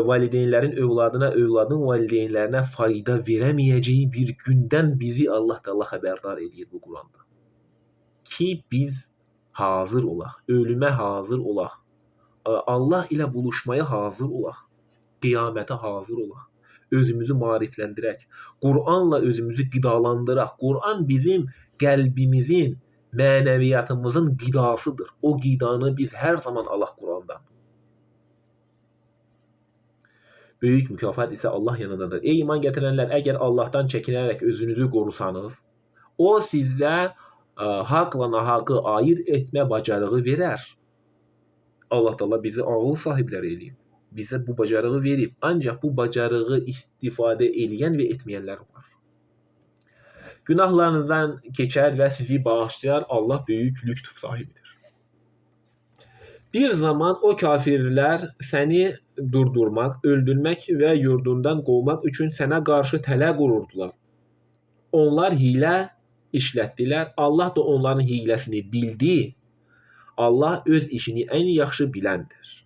valideynlərin övladına, övladın valideynlərinə fayda verəməyəcəyi bir gündən bizi Allah Teala xəbərdar edir bu Quranda. Ki biz hazır olaq, ölümə hazır olaq, Allah ilə buluşmaya hazır olaq, qiyamətə hazır olaq, özümüzü maarifləndirək, Qur'anla özümüzü qidalandıraq. Qur'an bizim qəlbimizin, mənəviyyatımızın qidasıdır. O qidanı biz hər zaman alaq Qur'andan. Böyük mükafat isə Allah yanındadır. Ey iman gətirənlər, əgər Allahdan çəkinərək özünüzü qorusanız, o sizə haqla nahaqı ayır etmə bacarığı verər. Allah Teala bizi ağıl sahibləri eləyib. Bizə bu bacarığı verib. Ancaq bu bacarığı istifadə eləyən və etməyənlər var. Günahlarınızdan keçər və sizi bağışlayar. Allah böyük lütf sahibidir. Bir zaman o kafirlər səni durdurmaq, öldürmək və yurdundan qovmaq üçün sənə qarşı tələ qururdular. Onlar hilə işlətdilər. Allah da onların hiləsini bildi. Allah öz işini ən yaxşı biləndir.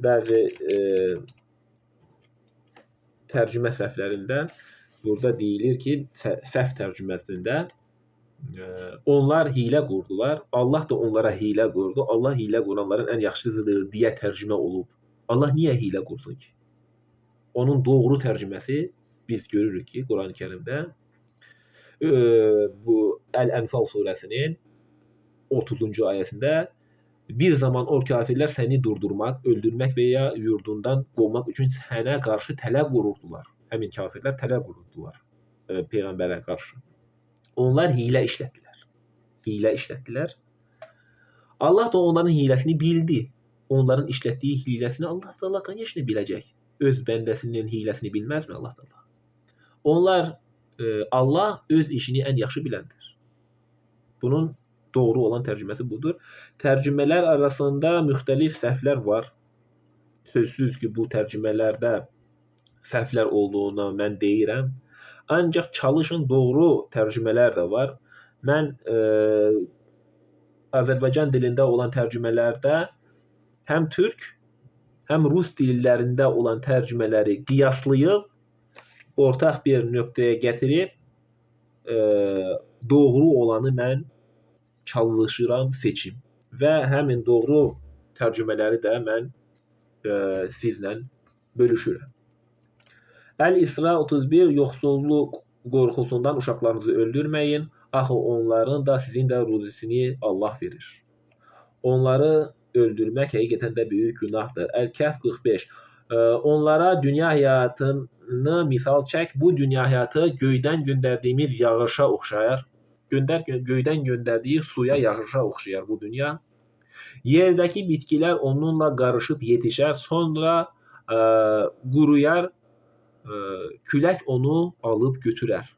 Bəzi tərcümə səhvlərində burada deyilir ki, səhv tərcüməsində onlar hilə qurdular, Allah da onlara hilə qurdu, Allah hilə quranların ən yaxşısıdır deyə tərcümə olub. Allah niyə hilə qursun ki? Onun doğru tərcüməsi biz görürük ki, Quran-ı Kərimdə bu Əl-Ənfal surəsinin 30-cu ayəsində bir zaman o kafirlər səni durdurmaq, öldürmək və ya yurdundan qovmaq üçün sənə qarşı tələ qururdular. Həmin kafirlər tələ qururdular Peyğəmbərə qarşı. Onlar hilə işlətdilər. Hilə işlətdilər. Allah da onların hiləsini bildi. Onların işlətdiyi hiləsini Allah Teala конечно biləcək. Öz bəndəsinin hiləsini bilməzmi Allah Teala? Onlar, Allah öz işini ən yaxşı biləndir. Bunun doğru olan tərcüməsi budur. Tərcümələr arasında müxtəlif səhvlər var. Sözsüz ki, bu tərcümələrdə səhvlər olduğunu mən deyirəm. Ancaq çalışın doğru tərcümələr də var. Mən Azərbaycan dilində olan tərcümələrdə həm türk, həm rus dillərində olan tərcümələri qiyaslayıb, ortaq bir nöqtəyə gətirib, doğru olanı mən çalışıram seçim. Və həmin doğru tərcümələri də mən sizlə bölüşürəm. Əl-İsra 31. Yoxsulluq qorxusundan uşaqlarınızı öldürməyin. Axı onların da sizin də ruzisini Allah verir. Onları öldürmək həqiqətən də böyük günahdır. Əl-Kəhf 45. Onlara dünya həyatını misal çək. Bu dünya həyatı göydən göndərdiyimiz yağışa oxşayar. göydən göndərdiyi suya, yağışa oxşayar bu dünya. Yerdəki bitkilər onunla qarışıb yetişər, sonra quruyar, külək onu alıb götürər.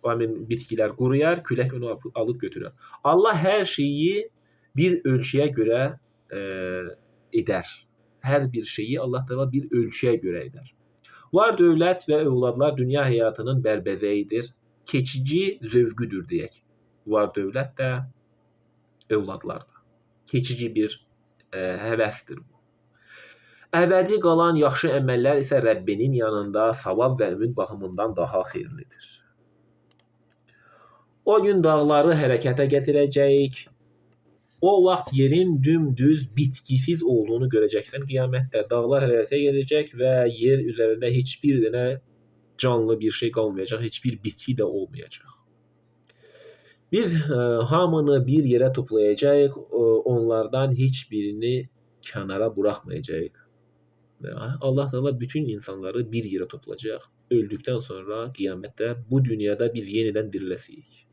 Bitkilər quruyar, külək onu alıb götürər. Allah hər şeyi bir ölçüyə görə edər. Hər bir şeyi Allah Teala bir ölçüyə görə edər. Var dövlət və övladlar dünya həyatının bərbəzəyidir. Keçici zövqüdür deyək. Var dövlət də, övladlar da. Keçici bir həvəsdir bu. Əbədi qalan yaxşı əməllər isə Rəbbinin yanında savab və ümid baxımından daha xeyirlidir. O gün dağları hərəkətə gətirəcəyik. O vaxt yerin dümdüz, bitkisiz olduğunu görəcəksən. Qiyamətdə dağlar hərəkətə gedəcək və yer üzərində heç bir dənə canlı bir şey qalmayacaq, heç bir bitki də olmayacaq. Biz hamını bir yerə toplayacağıq, onlardan heç birini kənara buraxmayacağıq. Allah Teala bütün insanları bir yerə toplayacaq. Öldükdən sonra qiyamətdə bu dünyada biz yenidən diriləcəyik.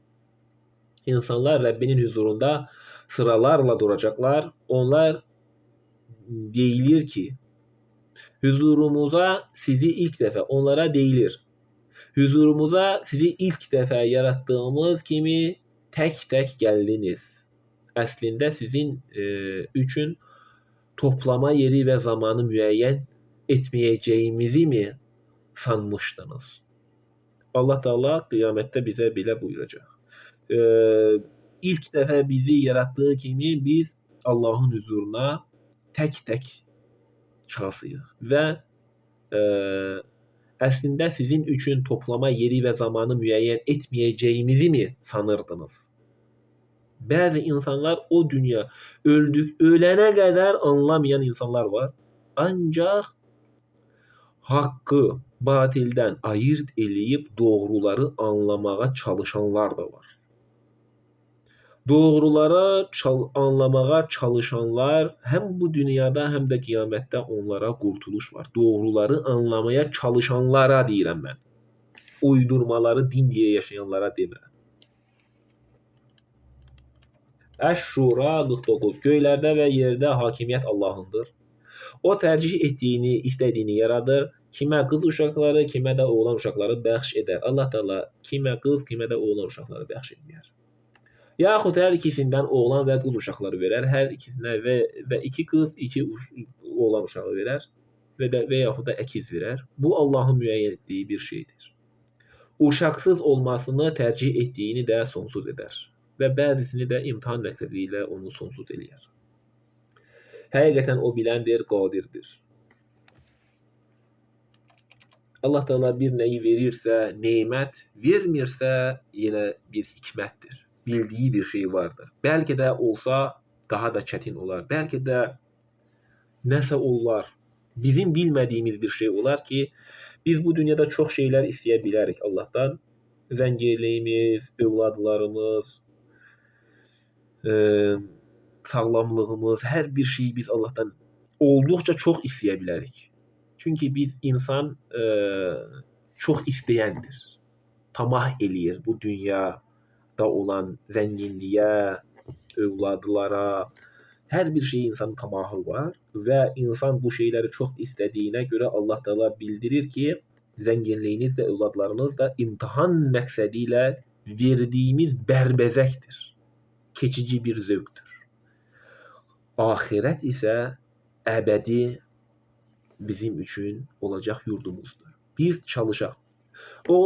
İnsanlar Rəbbinin huzurunda sıralarla duracaqlar. Onlar deyilir ki, huzurumuza sizi ilk dəfə, onlara deyilir, huzurumuza sizi ilk dəfə yaratdığımız kimi tək-tək gəldiniz. Əslində sizin üçün toplama yeri və zamanı müəyyən etməyəcəyimizi mi sanmışdınız? Allah Teala qiyamətdə bizə belə buyuracaq. İlk dəfə bizi yaratdığı kimi biz Allahın huzuruna tək-tək çıxasıyıq və əslində sizin üçün toplama yeri və zamanı müəyyən etməyəcəyimizi mi sanırdınız? Bəzi insanlar o dünya ölənə qədər anlamayan insanlar var. Ancaq haqqı batildən ayırt eləyib doğruları anlamağa çalışanlar da var. Doğruları anlamağa çalışanlar həm bu dünyada, həm də qiyamətdə onlara qurtuluş var. Doğruları anlamaya çalışanlara deyirəm mən. Uydurmaları din deyə yaşayanlara demirəm. Əş-Şura 49. Göylərdə və yerdə hakimiyyət Allahındır. O tərcih etdiyini, istədiyini yaradır. Kimə qız uşaqları, kimə də oğlan uşaqları bəxş edər. Allah Teala kimə qız, kimə də oğlan uşaqları bəxş edər. Yaxud hər ikisindən oğlan və qız uşaqları verər. Hər ikisinə və iki qız, iki oğlan uşağı verər və yaxud da əkiz verər. Bu Allahın müəyyən etdiyi bir şeydir. Uşaqsız olmasını tərcih etdiyini də sonsuz edər və bəzisini də imtahan məqsədi ilə onu sonsuz eləyər. Həqiqətən o biləndir, qadirdir. Allah Teala bir nəyi verirsə, nemət, vermirsə yenə bir hikmətdir. Bildiyi bir şey vardır. Bəlkə də olsa daha da çətin olar. Bəlkə də nəsə olar. Bizim bilmədiyimiz bir şey olar ki, biz bu dünyada çox şeylər istəyə bilərik Allahdan. Zənginliyimiz, övladlarımız, sağlamlığımız, hər bir şeyi biz Allahdan olduqca çox istəyə bilərik. Çünki biz insan çox istəyəndir. Tamah eləyir bu dünyada olan zənginliyə, övladlara, hər bir şey insanın tamahı var və insan bu şeyləri çox istədiyinə görə Allah Teala bildirir ki, zənginliyiniz və övladlarınız da imtahan məqsədi ilə verdiyimiz bərbəzəkdir. Keçici bir zövqdür. Axirət isə əbədi bizim üçün olacaq yurdumuzdur. Biz çalışaq. O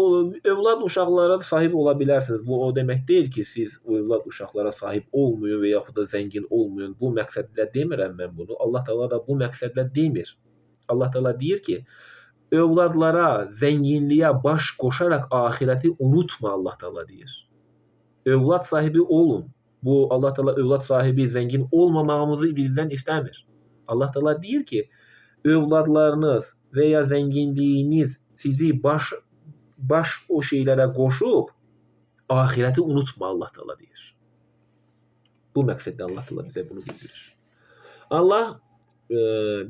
övlad uşaqlara sahib ola bilərsiniz. Bu o demək deyil ki, siz övlad uşaqlara sahib olmayın və yaxud da zəngin olmayın. Bu məqsədlə demirəm mən bunu. Allah Teala da bu məqsədlə demir. Allah Teala deyir ki, övladlara, zənginliyə baş qoşaraq axirəti unutma Allah Teala deyir. Övlad sahibi olun. Bu Allah Teala övlad sahibi, zəngin olmamağımızı bizdən istəmir. Allah Teala deyir ki, övladlarınız və ya zənginliyiniz sizi baş o şeylərə qoşub axirəti unutma Allah Teala deyir. Bu məqsədlə Allah Teala bizə bunu bildirir. Allah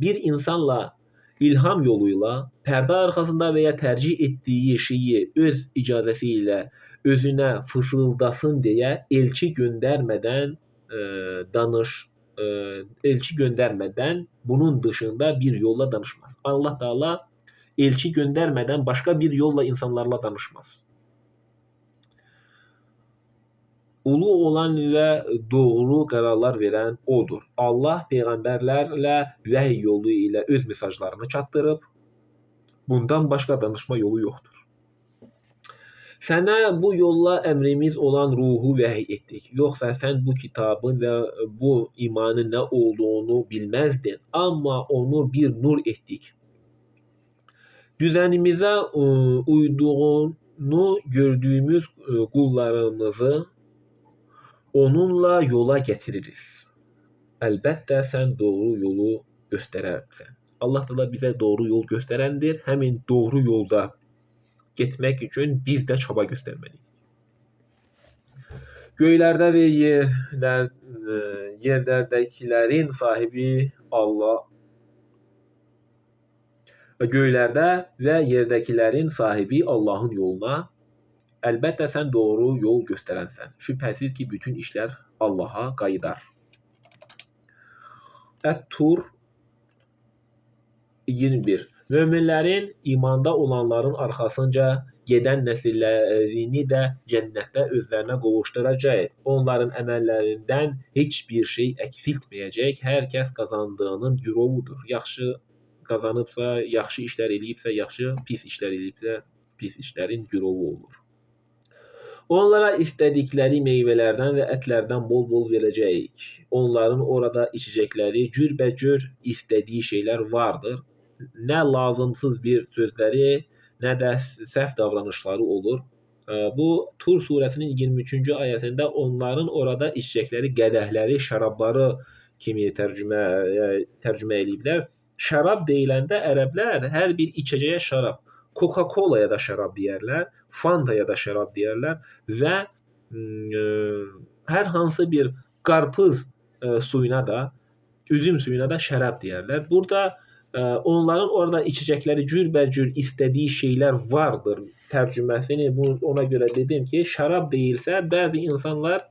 bir insanla ilham yoluyla perde arkasında veya tercih ettiği şeyi öz icazesiyle özüne fısıldasın diye elçi göndermeden e, danış e, elçi göndermeden bunun dışında bir yolla danışmaz. Allah Teala elçi göndermeden başka bir yolla insanlarla danışmaz. Ulu olan ve doğru kararlar veren O'dur. Allah peygamberlerle vahiy yolu ile öz mesajlarını çatdırıb, bundan başqa danışma yolu yoxdur. Sənə bu yolla əmrimiz olan ruhu vəhy etdik. Yoxsa sən bu kitabın və bu imanın nə olduğunu bilməzdin, amma onu bir nur etdik. Düzənimizə uyduğunu gördüyümüz qullarımızı onunla yola gətiririz. Əlbəttə sən doğru yolu göstərərsən. Allah da bizə doğru yol göstərəndir. Həmin doğru yolda getmək üçün biz də çaba göstərməliyik. Göylərdə və yerlərdəkilərin sahibi Allah Göylərdə və yerdəkilərin sahibi Allahın yoluna əlbəttə sən doğru yol göstərənsən. Şübhəsiz ki, bütün işlər Allaha qayıdar. Ət-Tur 21. Möminlərin imanda olanların arxasınca gedən nəsillərini də cənnətdə özlərinə qovuşduracaq. Onların əməllərindən heç bir şey əksiltməyəcək. Hər kəs qazandığının gürovudur. Yaxşı qazanıbsa, yaxşı işlər eləyibsə, yaxşı, pis işlər eləyibsə, pis işlərin gürovu olur. Onlara istədikləri meyvələrdən və ətlərdən bol-bol verəcəyik. Onların orada içəcəkləri cürbəcür istədiyi şeylər vardır. Nə lazımsız bir sözləri, nə də səhv davranışları olur. Bu Tur surəsinin 23-cü ayəsində onların orada içəcəkləri qədəhləri, şərabları kimi tərcümə eləyiblər. Şərab deyiləndə ərəblər hər bir içəcəyə şərab, Coca-Cola'ya da şərab deyərlər, Fanta'ya da şərab deyərlər və hər hansı bir qarpız suyuna da, üzüm suyuna da şərab deyərlər. Burada onların orada içəcəkləri cürbəcür istədiyi şeylər vardır tərcüməsini ona görə dedim ki, şərab deyilsə, bəzi insanlar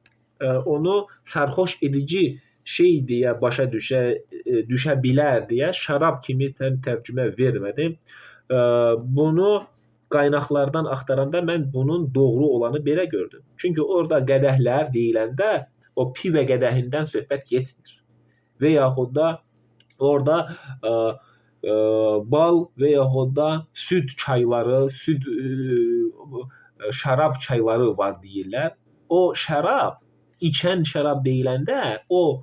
onu sarxoş edici şey deyə başa düşə bilər deyə şərab kimi tərcümə vermədim. Bunu qaynaqlardan axtaranda mən bunun doğru olanı belə gördüm. Çünki orada qədəhlər deyiləndə o pivə qədəhindən söhbət getmir. Və yaxud da orada bal və yaxud da süd çayları, şərab çayları var deyirlər. O şərab, içən şərab deyiləndə o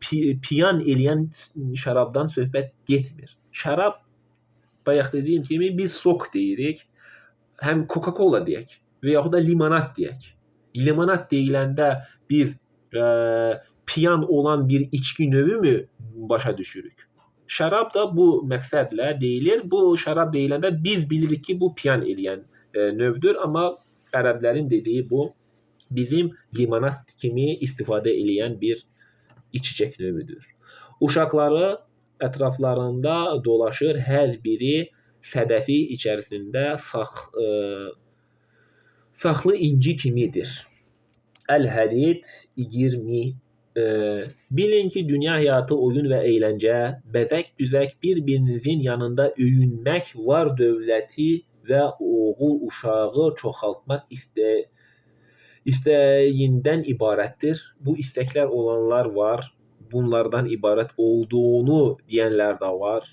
piyan eləyən şərabdan söhbət getmir. Şərab bayaq dediyim kimi biz sok deyirik, həm Coca-Cola deyək və yaxud da limonad deyək. Limonad deyiləndə biz piyan olan bir içki növü mü başa düşürük? Şərab da bu məqsədlə deyilir. Bu şərab deyiləndə biz bilirik ki, bu piyan eləyən növdür, amma ərəblərin dediyi bu bizim limonad kimi istifadə eləyən bir içecek növüdür. Uşaqları ətraflarında dolaşır, hər biri sədəfi içərisində saxlı inci kimidir. Əl-Hədid 20. Bilin ki, dünya həyatı oyun və əyləncə, bəzək-düzək bir-birinizin yanında öyünmək, var dövləti və oğul uşağı çoxaltmaq istəyindən ibarətdir. Bu istəklər olanlar var, bunlardan ibarət olduğunu deyənlər də var.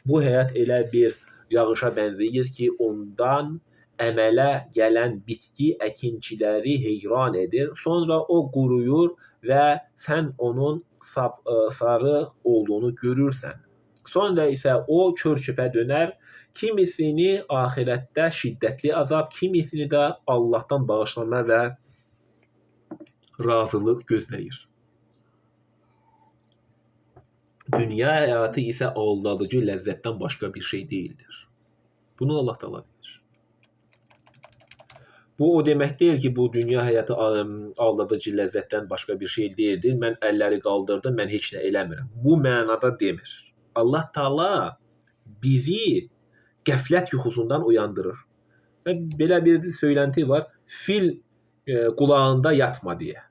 Bu həyat elə bir yağışa bənzəyir ki, ondan əmələ gələn bitki əkinçiləri heyran edir. Sonra o quruyur və sən onun sarı olduğunu görürsən. Sonra isə o kör-çöpə dönər. Kimisini axirətdə şiddətli azab, kimisini də Allahdan bağışlanma və razılıq gözləyir. Dünya həyatı isə aldadıcı ləzzətdən başqa bir şey deyildir. Bunu Allah Teala bilir. Bu o demək deyil ki, bu dünya həyatı aldadıcı ləzzətdən başqa bir şey deyildir. Mən əlləri qaldırdım, mən heç nə eləmirəm. Bu mənada demir. Allah Taala bizi qəflət yuxusundan uyandırır. Və belə bir söylənti var, fil qulağında yatma deyə.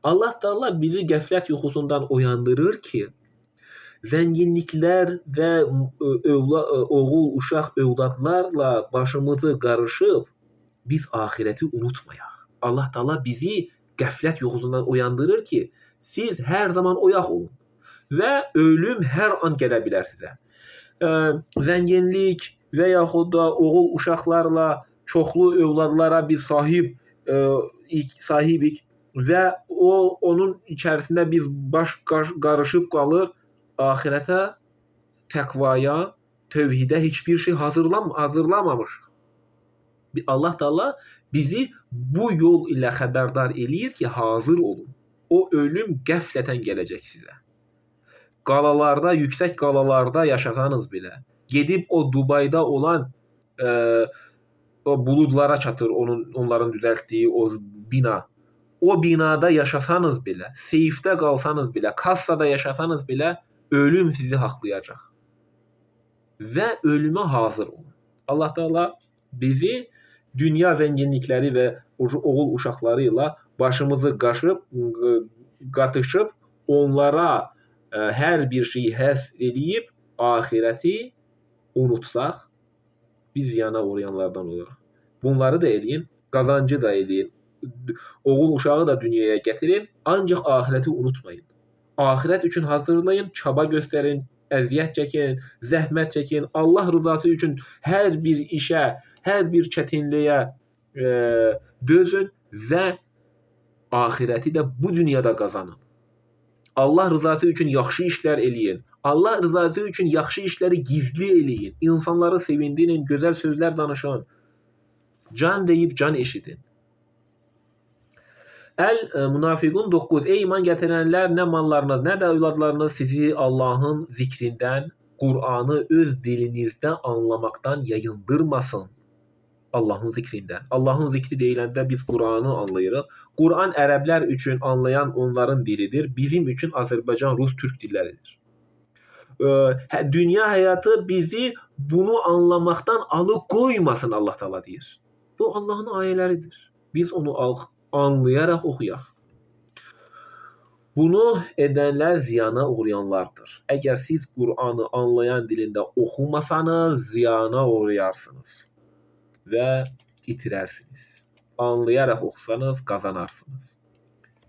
Allah Taala bizi qəflət yuxusundan uyandırır ki, zənginliklər və oğul, uşaq, övladlarla başımızı qarışıb biz axirəti unutmayaq. Allah Taala bizi qəflət yuxusundan uyandırır ki, siz hər zaman oyaq olun və ölüm hər an gələ bilər sizə. Zənginlik və yaxud da oğul uşaqlarla çoxlu övladlara biz sahibik və onun içərisində biz baş qarışıb qalır, axirətə, təqvaya, tövhidə heç bir şey hazırlamamışıq. Allah Taala bizi bu yol ilə xəbərdar eləyir ki, hazır olun. O ölüm qəflətən gələcək sizə. Qalalarda, yüksək qalalarda yaşasanız belə, gedib o Dubayda olan o buludlara çatır onların düzəltdiyi o bina. O binada yaşasanız belə, seyfdə qalsanız belə, kassada yaşasanız belə ölüm sizi haqlayacaq. Və ölümə hazır olun. Allah Taala bizi dünya zənginlikləri və oğul uşaqları ilə başımızı qatışıb onlara hər bir şeyi həsr eləyib axirəti unutsaq, biz ziyana uğrayanlardan olarıq. Bunları da eləyin, qazancı da eləyin. Oğul uşağı da dünyaya gətirin, ancaq axirəti unutmayın. Axirət üçün hazırlayın, çaba göstərin, əziyyət çəkin, zəhmət çəkin. Allah rızası üçün hər bir işə, hər bir çətinliyə dözün və axirəti də bu dünyada qazanın. Allah rızası üçün yaxşı işlər eləyin. Allah rızası üçün yaxşı işləri gizli eləyin. İnsanları sevindirin, gözəl sözlər danışın. Can deyib can eşidin. Əl-Münafiqun 9. Ey iman gətirənlər, nə mallarınız, nə də övladlarınız sizi Allahın zikrindən, Qur'anı öz dilinizdə anlamaqdan yayındırmasın. Allahın zikrindən. Allahın zikri deyiləndə biz Qur'anı anlayırıq. Qur'an ərəblər üçün anlayan onların dilidir. Bizim üçün Azərbaycan, Rus, Türk dilləridir. Dünya həyatı bizi bunu anlamaqdan alıqoymasın, Allah Taala deyir. Bu Allahın ayələridir. Biz onu anlayaraq oxuyaq. Bunu edənlər ziyana uğrayanlardır. Əgər siz Qur'anı anlayan dilində oxumasanız, ziyana uğrayarsınız və itirərsiniz. Anlayaraq oxusanız, qazanarsınız.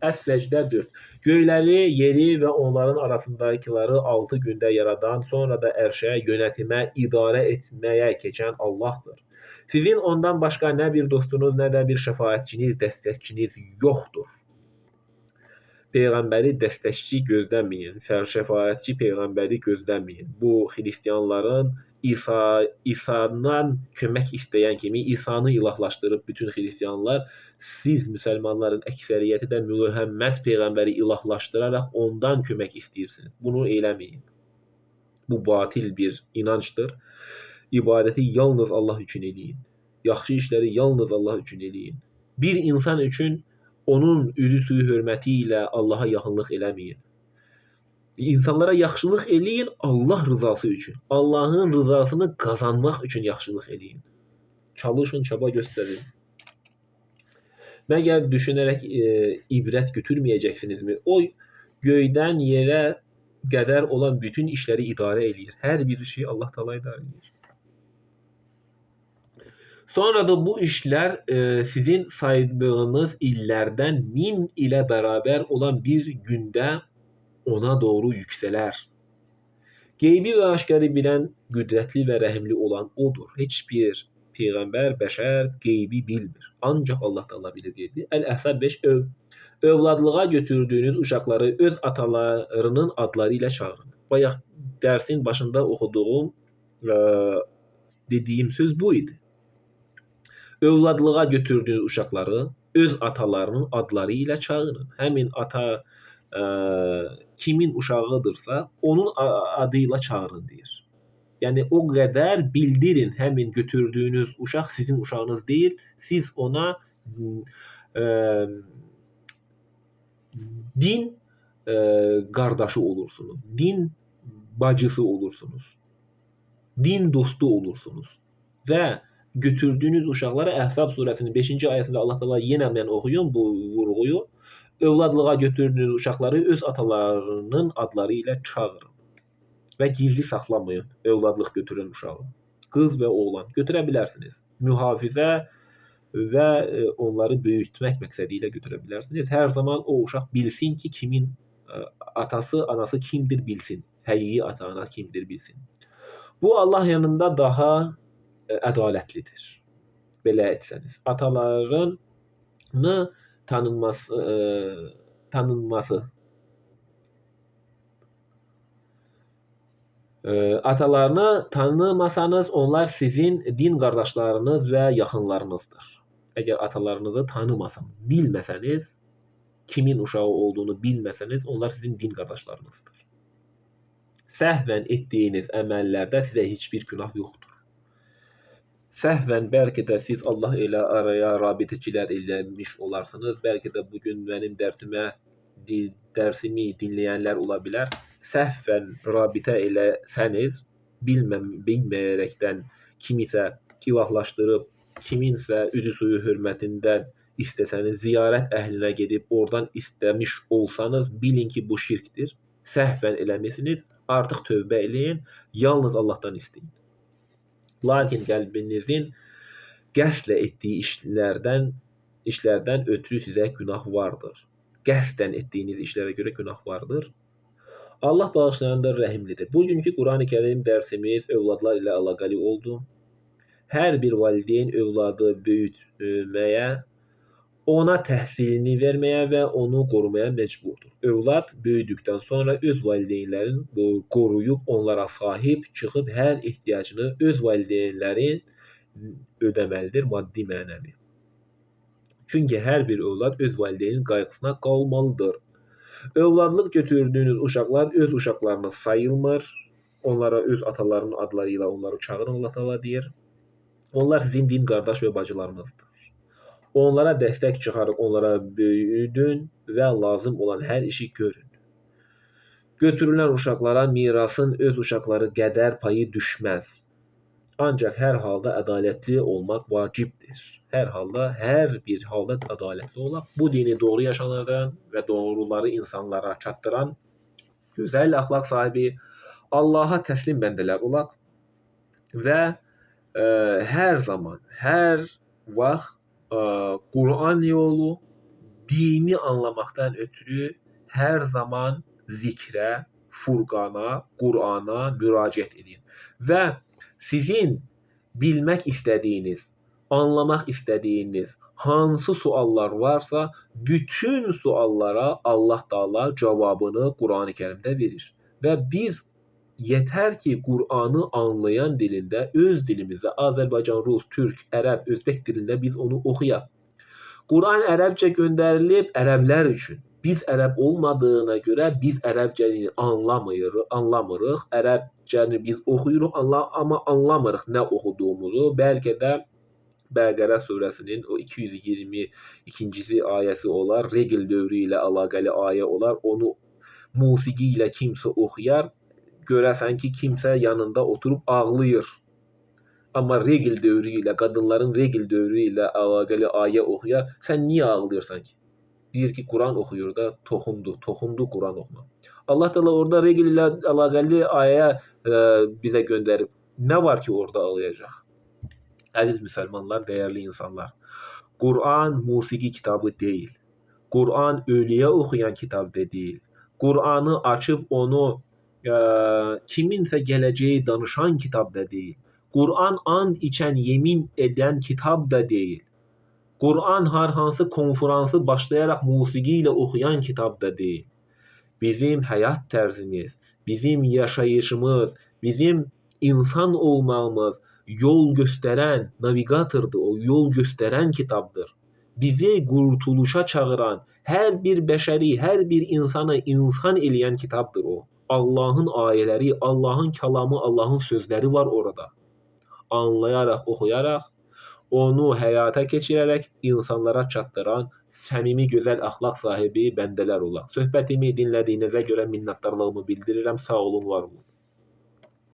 Əs-Səcdə 4. Göyləri, yeri və onların arasındakiləri 6 gündə yaradan, sonra da ərşə, yönətimə, idarə etməyə keçən Allahdır. Sizin ondan başqa nə bir dostunuz, nə də bir şəfaətçiniz, dəstəkçiniz yoxdur. Peyğəmbəri dəstəkçi gözləməyin, şəfaətçi Peyğəmbəri gözləməyin. Bu, xristianların İsa'dan kömək istəyən kimi İsa'nı ilahlaşdırıb bütün xristianlar, siz müsəlmanların əksəriyyəti də Muhammed Peyğəmbəri ilahlaşdıraraq ondan kömək istəyirsiniz. Bunu eləməyin. Bu batil bir inancdır. İbadəti yalnız Allah üçün eləyin. Yaxşı işləri yalnız Allah üçün eləyin. Bir insan üçün onun ürü-suyu hörməti ilə Allaha yaxınlıq eləməyin. İnsanlara yaxşılıq eləyin Allah rızası üçün. Allahın rızasını qazanmaq üçün yaxşılıq eləyin. Çalışın, çaba göstərin. Məgər düşünərək ibrət götürməyəcəksinizmi? O göydən yerə qədər olan bütün işləri idarə eləyir. Hər bir şeyi Allah Taala idarə eləyir. Sonra da bu işlər sizin saydığınız illərdən 1000 ilə bərabər olan bir gündə ona doğru yüksələr. Qeybi və aşkarı bilən, qüdrətli və rəhimli olan odur. Heç bir peyğəmbər, bəşər qeybi bilmir. Ancaq Allah Taala bilir deyildi. Əl-Əhzab 5. Övladlığa götürdüyünüz uşaqları öz atalarının adları ilə çağırın. Bayaq dərsin başında oxuduğum, dediyim söz bu idi. Övladlığa götürdüyünüz uşaqları öz atalarının adları ilə çağırın. Həmin ata kimin uşağıdırsa onun adıyla çağırın deyir. Yəni o qədər bildirin, həmin götürdüyünüz uşaq sizin uşağınız deyil, siz ona din qardaşı olursunuz. Din bacısı olursunuz. Din dostu olursunuz. Və götürdüyünüz uşaqlara Əhzab surəsinin 5-ci ayəsində Allah Teala yenə mən oxuyum bu vurğuyu. Övladlığa götürdüyünüz uşaqları öz atalarının adları ilə çağırın və gizli saxlamayın övladlıq götürən uşağı. Qız və oğlan götürə bilərsiniz. Mühafizə və onları böyütmək məqsədi ilə götürə bilərsiniz. Hər zaman o uşaq bilsin ki, kimin atası, anası kimdir bilsin. Həqiqi ata-ana kimdir bilsin. Bu Allah yanında daha ədalətlidir. Belə etsəniz. Atalarını tanınması. Atalarını tanımasanız onlar sizin din qardaşlarınız və yaxınlarınızdır. Əgər atalarınızı tanımasanız, bilməsəniz, kimin uşağı olduğunu bilməsəniz, onlar sizin din qardaşlarınızdır. Səhvən etdiyiniz əməllərdə sizə heç bir günah yoxdur. Səhvən bəlkə də siz Allah ilə araya rabitəçilər eləmiş olarsınız. Bəlkə də bugün mənim dərsimi dinləyənlər ola bilər. Səhvən rabitə eləsəniz, bilməyərəkdən kimisə ilahlaşdırıb, kiminsə üzü suyu hörmətindən istəsəniz, ziyarət əhlinə gedib oradan istəmiş olsanız, bilin ki, bu şirkdir. Səhvən eləmisiniz, artıq tövbə eləyin, yalnız Allahdan istəyin. Lakin qəlbinizin qəsdlə etdiyi işlərdən ötürü sizə günah vardır. Qəsdən etdiyiniz işlərə görə günah vardır. Allah bağışlayandır, rəhimlidir. Bugünkü Qurani-Kərim dərsimiz övladlar ilə əlaqəli oldu. Hər bir valideyn övladı böyütməyə, ona təhsilini verməyə və onu qorumaya məcburdur. Övlad böyüdükdən sonra öz valideynlərini qoruyub, onlara sahib çıxıb hər ehtiyacını öz valideynlərin ödəməlidir, maddi mənəvi. Çünki hər bir övlad öz valideynin qayğısına qalmalıdır. Övladlıq götürdüyünüz uşaqlar öz uşaqlarına sayılmır. Onlara öz atalarının adları ilə onları çağırın, Allah Teala deyir. Onlar sizin din qardaş və bacılarınızdır. Onlara dəstək çıxarıb, onlara böyüdün və lazım olan hər işi görün. Götürülən uşaqlara mirasın öz uşaqları qədər payı düşməz. Ancaq hər halda ədalətli olmaq vacibdir. Hər bir halda ədalətli olaq. Bu dini doğru yaşananlardan və doğruları insanlara çatdıran gözəl əxlaq sahibi, Allaha təslim bəndələr olaq və hər zaman, hər vaxt Quran yolu, dini anlamaqdan ötürü hər zaman zikrə, Furqana, Qurana müraciət edin. Və sizin bilmək istədiyiniz, anlamaq istədiyiniz hansı suallar varsa, bütün suallara Allah Teala cavabını Qurani-Kərimdə verir. Və biz yetər ki, Qur'anı anlayan dilində, öz dilimizdə, Azərbaycan, Rus, Türk, Ərəb, Özbək dilində biz onu oxuyaq. Qur'an ərəbcə göndərilib ərəblər üçün. Biz ərəb olmadığına görə biz ərəbcəni anlamırıq. Ərəbcəni biz oxuyuruq, amma anlamırıq nə oxuduğumuzu. Bəlkə də Bəqərə surəsinin o 222-ci ayəsi olar, regl dövrü ilə əlaqəli ayə olar. Onu musiqi ilə kimsə oxuyar. Görəsən ki, kimsə yanında oturub ağlayır. Amma regl dövrü ilə, qadınların regl dövrü ilə əlaqəli ayə oxuyar. Sən niyə ağlayırsan ki? Deyir ki, Quran oxuyur da, toxundu Quran oxuma. Allah Teala orada regl ilə əlaqəli ayə bizə göndərib. Nə var ki, orada ağlayacaq? Əziz müsəlmanlar, dəyərli insanlar. Quran musiqi kitabı deyil. Quran ölüyə oxuyan kitab da deyil. Quranı açıb onu kiminsə gələcəyi danışan kitab da deyil. Quran and içən, yemin edən kitab da deyil. Quran hər hansı konferansı başlayaraq musiqi ilə oxuyan kitab da deyil. Bizim həyat tərzimiz, bizim yaşayışımız, bizim insan olmağımız yol göstərən navigatordur, o yol göstərən kitabdır. Bizi qurtuluşa çağıran, hər bir bəşəri, hər bir insanı insan eləyən kitabdır o. Allahın ayələri, Allahın kəlamı, Allahın sözləri var orada. Anlayaraq, oxuyaraq, onu həyata keçirərək insanlara çatdıran səmimi, gözəl əxlaq sahibi bəndələr olaq. Söhbətimi dinlədiyinizə görə minnətdarlığımı bildirirəm. Sağ olun, var olun.